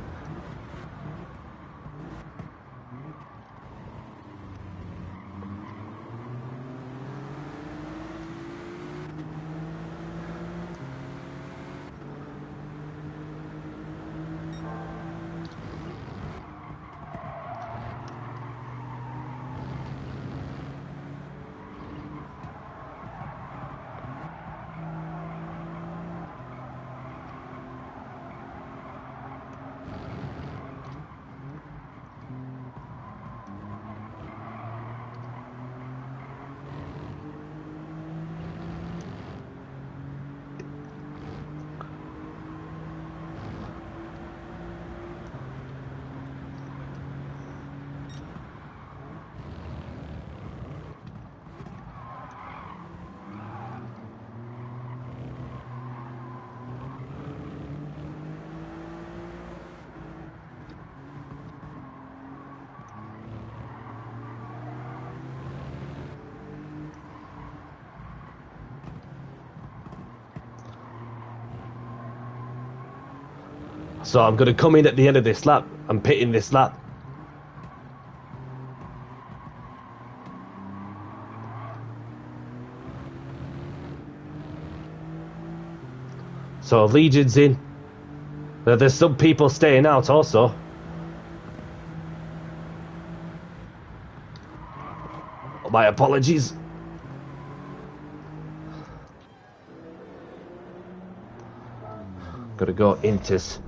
So I'm going to come in at the end of this lap. I'm pitting this lap. So Legion's in. There's some people staying out also. My apologies. Gotta go Intis.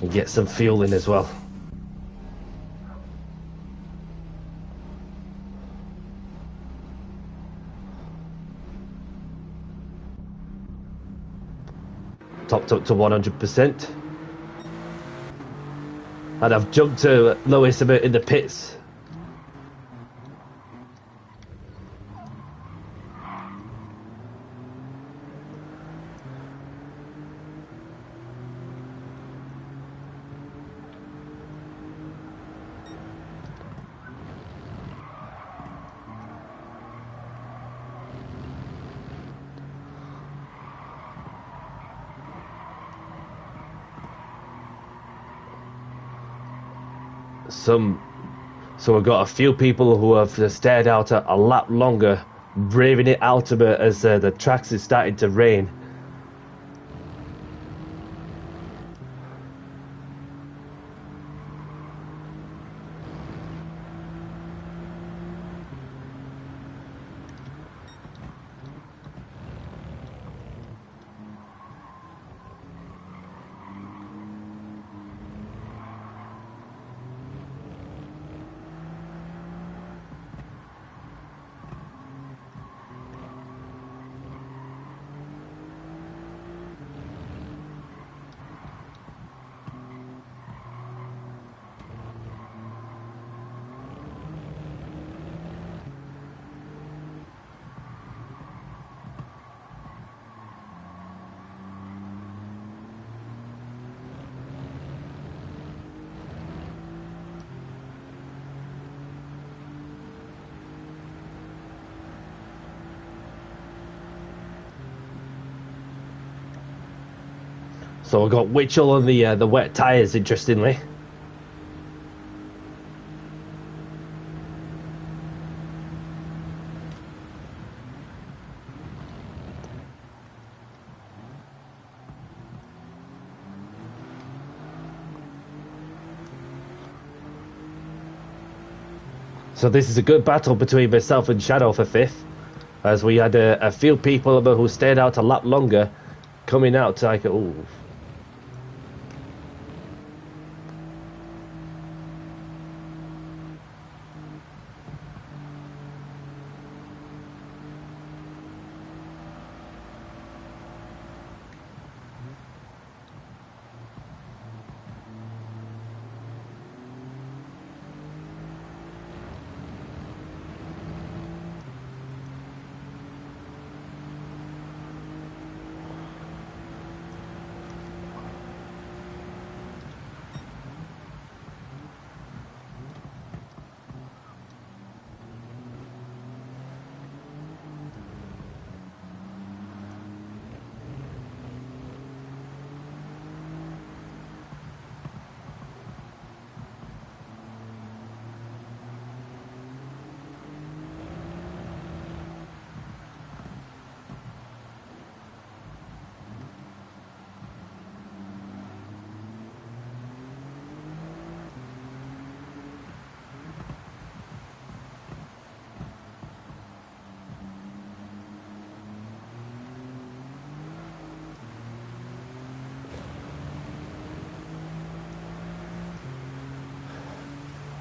And get some fuel in as well. Topped up to 100%. And I've jumped to lowest a bit in the pits. So we've got a few people who have stayed out a lap longer, braving it out a bit as the tracks is starting to rain. So we've got Witchell on the wet tyres, interestingly. So this is a good battle between myself and Shadow for 5th, as we had a few people who stayed out a lap longer coming out like, ooh.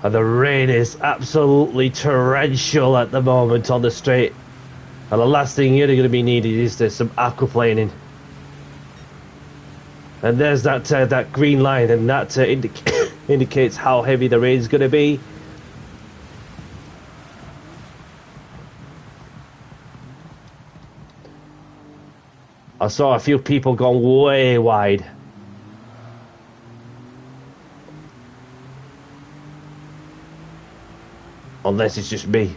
And the rain is absolutely torrential at the moment on the straight. And the last thing you're going to be needed is some aquaplaning. And there's that green line, and that indicates how heavy the rain is going to be. I saw a few people going way wide. Unless it's just me.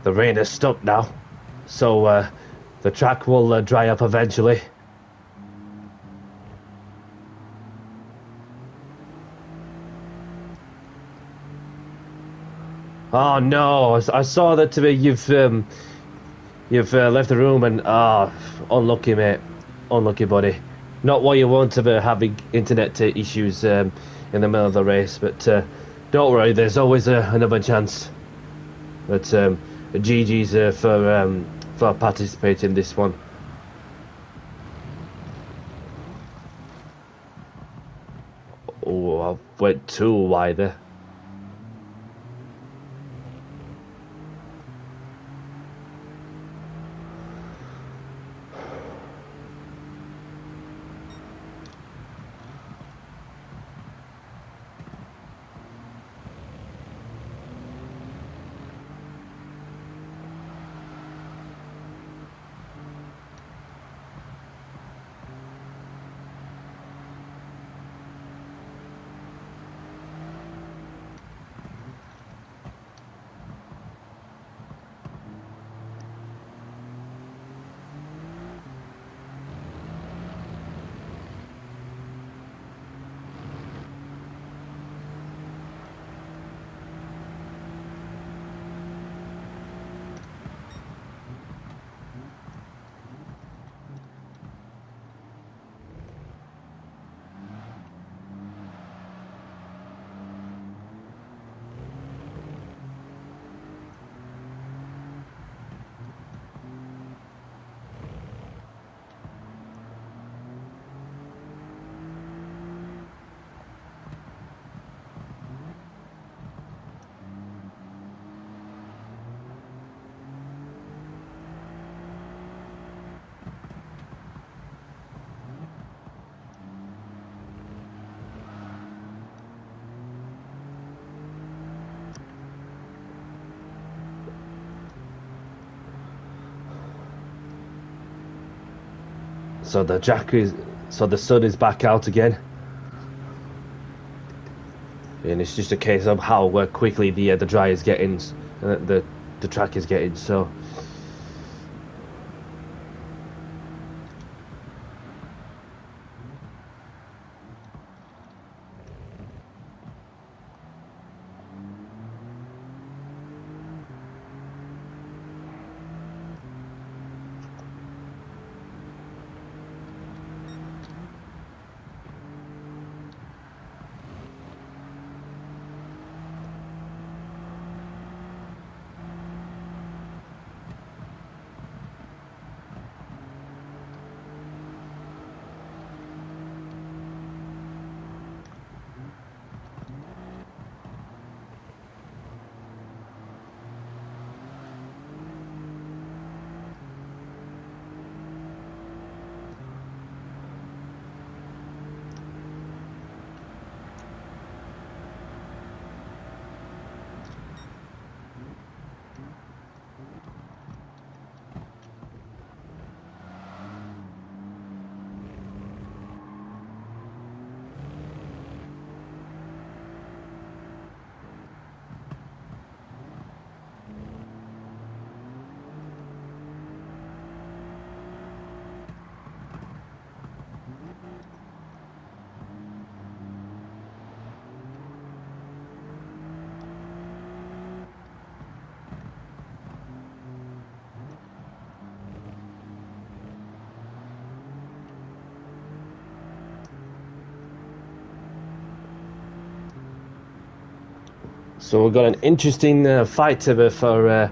The rain has stopped now, so the track will dry up eventually. Oh no! I saw that you've left the room and unlucky mate, unlucky buddy. Not what you want to be having internet issues in the middle of the race, but don't worry. There's always another chance. But GG's for participating in this one. Oh, I went too wide there. So the sun is back out again, and it's just a case of how quickly the dry is getting, the track is getting. So So we've got an interesting fight for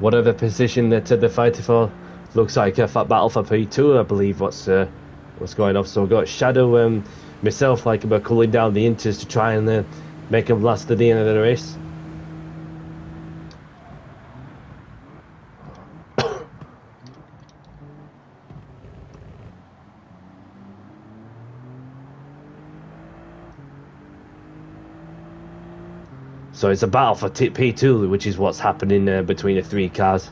whatever position that they're fighting for. Looks like a battle for P2, I believe. What's going on? So we've got Shadow, myself, like about cooling down the Inters to try and make them last to the end of the race. So it's a battle for P2, which is what's happening between the three cars.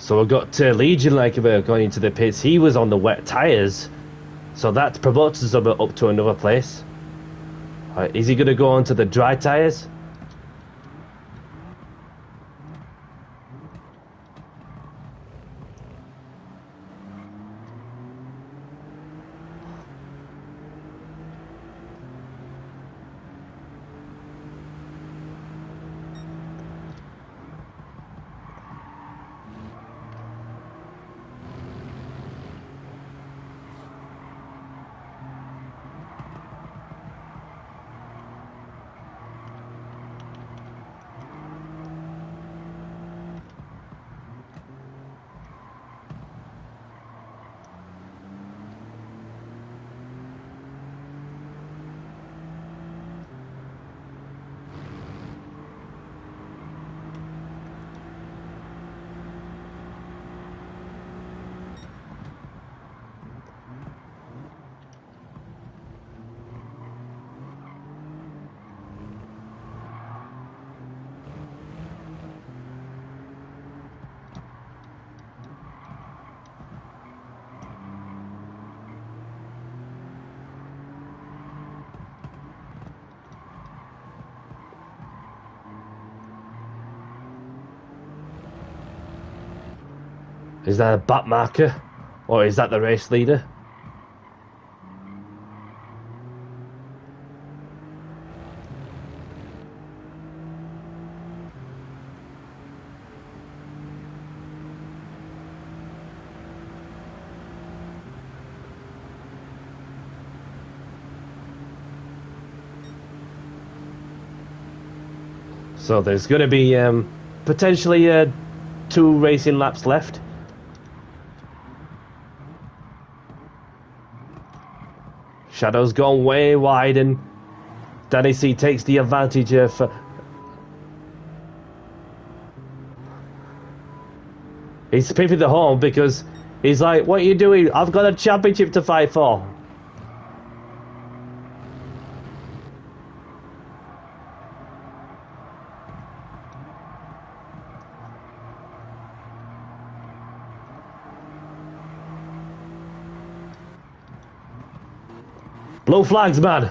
So we've got Legion like about going into the pits. He was on the wet tyres, so that promotes us up to another place. Is he going to go onto the dry tyres? Is that a bat marker? Or is that the race leader? So there's going to be potentially 2 racing laps left. Shadow's gone way wide and Danny C takes the advantage of... He's pipping the horn because he's like, what are you doing? I've got a championship to fight for. Blue flags, man.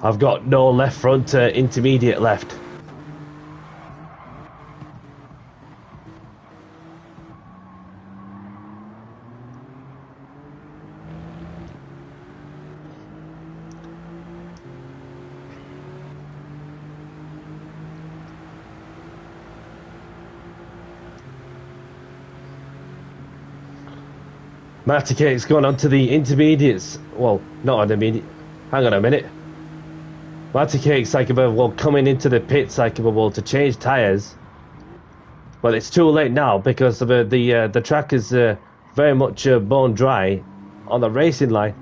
I've got no left front intermediate left. Matty Cake's gone on to the intermediates. Well, not intermediate. Hang on a minute. Matty Cake's like coming into the pits like to change tyres. But it's too late now because of, the track is very much bone dry on the racing line.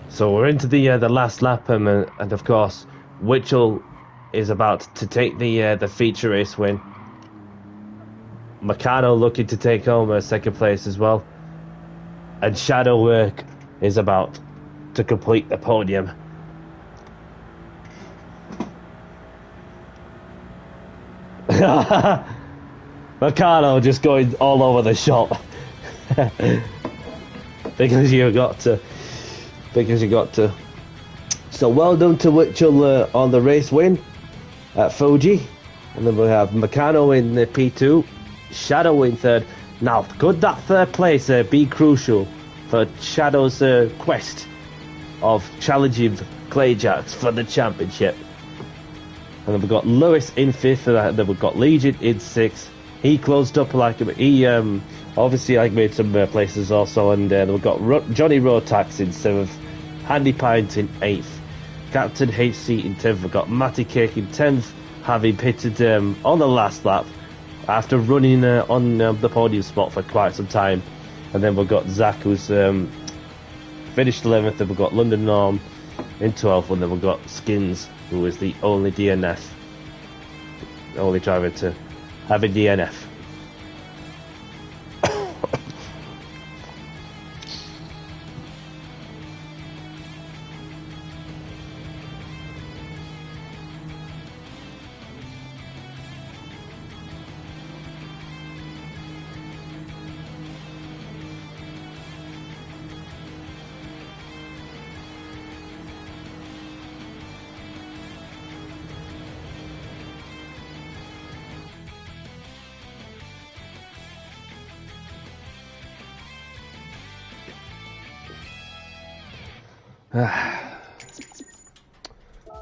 So we're into the last lap, and of course, Witchell is about to take the feature race win. Meccano looking to take home a second place as well, and Shadow Work is about to complete the podium. Meccano just going all over the shop because you got to. So well done to Witchell on the race win at Fuji. And then we have Meccano in the P2, Shadow in third. Now, could that third place be crucial for Shadow's quest of challenging Clayjacks for the championship? And then we've got Lewis in fifth, and then we've got Legion in sixth. He closed up obviously made some places also, and then we've got Johnny Rotax in seventh. Andy Pint in 8th, Captain HC in 10th, we've got Matty Cake in 10th, having pitted on the last lap after running on the podium spot for quite some time. And then we've got Zach, who's finished 11th, and we've got London Norm in 12th, and then we've got Skins, who is the only DNF, the only driver to have a DNF.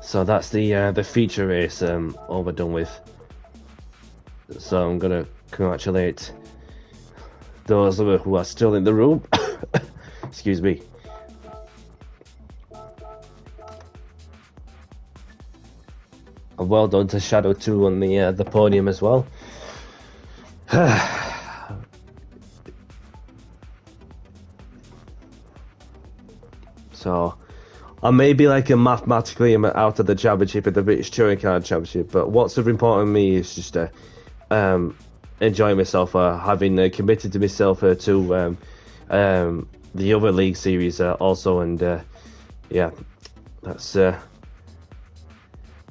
So that's the feature race overdone with. So I'm gonna congratulate those who are still in the room. Excuse me. And well done to Shadow 2 on the podium as well. So I may be mathematically I'm out of the championship at the British Touring Car Championship, but what's important to me is just to enjoy myself, having committed to myself to the other league series also, and yeah,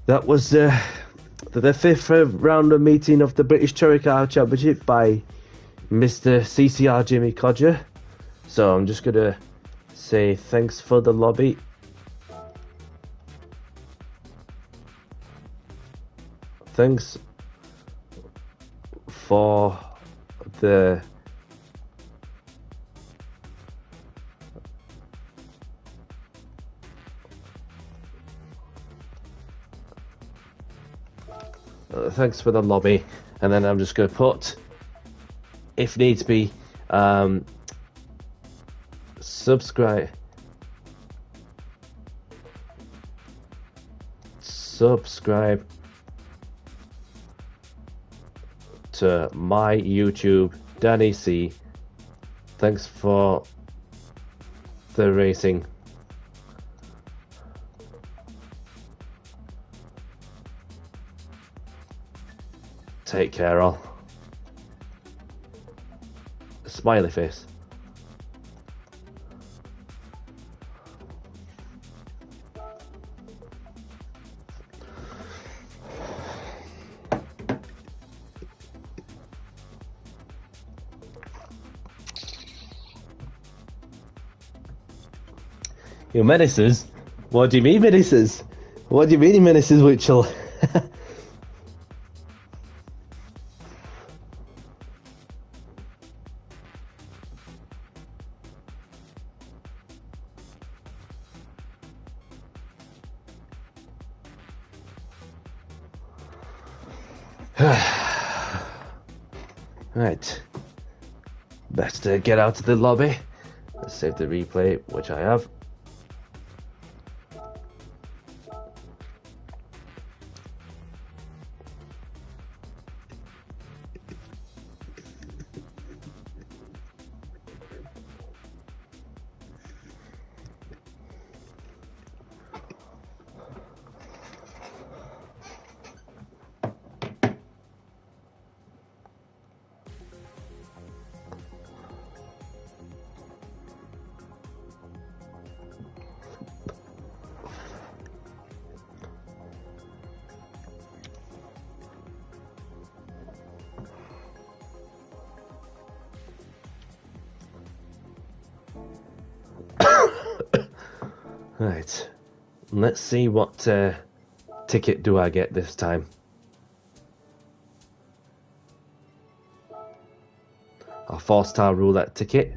that was the fifth round of meeting of the British Touring Car Championship by Mr. CCR Jimmy Codger. So I'm just gonna say thanks for the lobby. thanks for the thanks for the lobby, and then I'm just going to put, if needs be, subscribe to my YouTube, Danny C. Thanks for the racing. Take care, all. Smiley face. You menaces? What do you mean menaces? What do you mean menaces, Witchell? Right. Best get out of the lobby. Let's save the replay, which I have. Right, let's see what ticket do I get this time. A 4-star roulette ticket.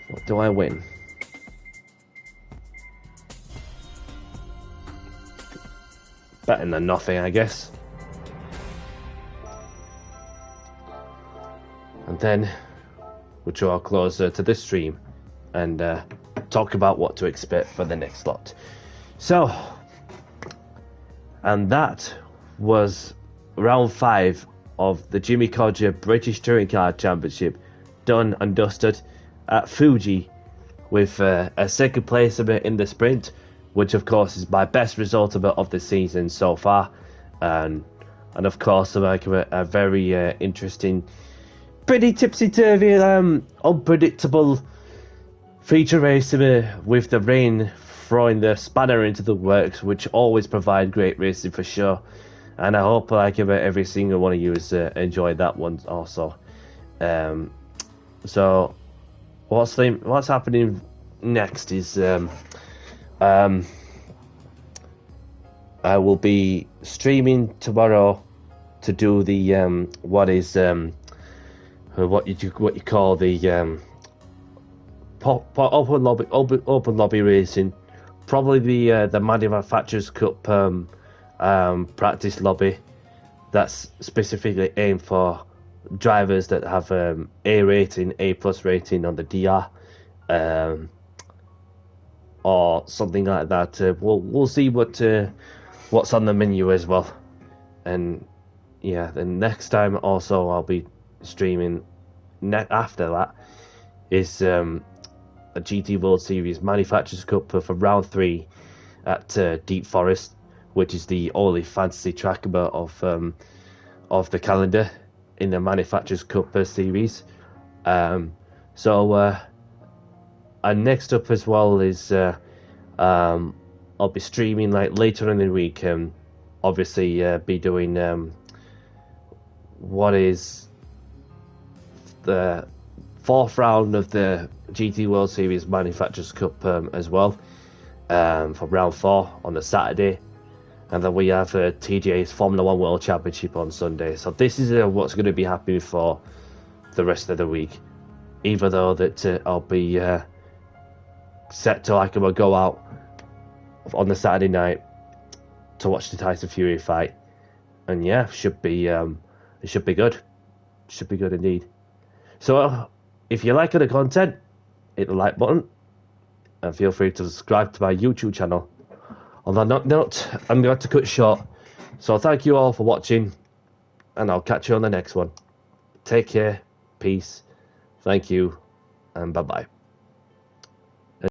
What do I win? Better than nothing, I guess. And then we'll draw closer to the stream and talk about what to expect for the next lot. So, and that was round 5 of the Jimmy Codger British Touring Car Championship, done and dusted at Fuji, with a second place of it in the sprint, which of course is my best result of the season so far, and of course like a very interesting, pretty tipsy-turvy, unpredictable feature race with the rain throwing the spanner into the works, which always provide great racing for sure. And I hope like every single one of you has enjoyed that one also. So what's happening next is I will be streaming tomorrow to do the what you call the open lobby racing, probably the Manufacturers Cup practice lobby. That's specifically aimed for drivers that have A rating, A+ rating on the DR, or something like that. We'll see what's on the menu as well. And yeah, the next time also I'll be streaming after that is a GT World Series Manufacturers Cup for round 3 at Deep Forest, which is the only fantasy track of the calendar in the Manufacturers Cup series. And next up as well is I'll be streaming like later in the week. Obviously, be doing what is the 4th round of the GT World Series Manufacturers Cup as well. for round 4 on the Saturday. And then we have TJ's Formula 1 World Championship on Sunday. So this is what's going to be happening for the rest of the week. Even though that I'll be set to go out on the Saturday night to watch the Tyson Fury fight. And yeah, it should be good. Should be good indeed. So if you like the content, hit the like button. And feel free to subscribe to my YouTube channel. On that note, I'm going to cut short. So thank you all for watching. And I'll catch you on the next one. Take care. Peace. Thank you. And bye-bye.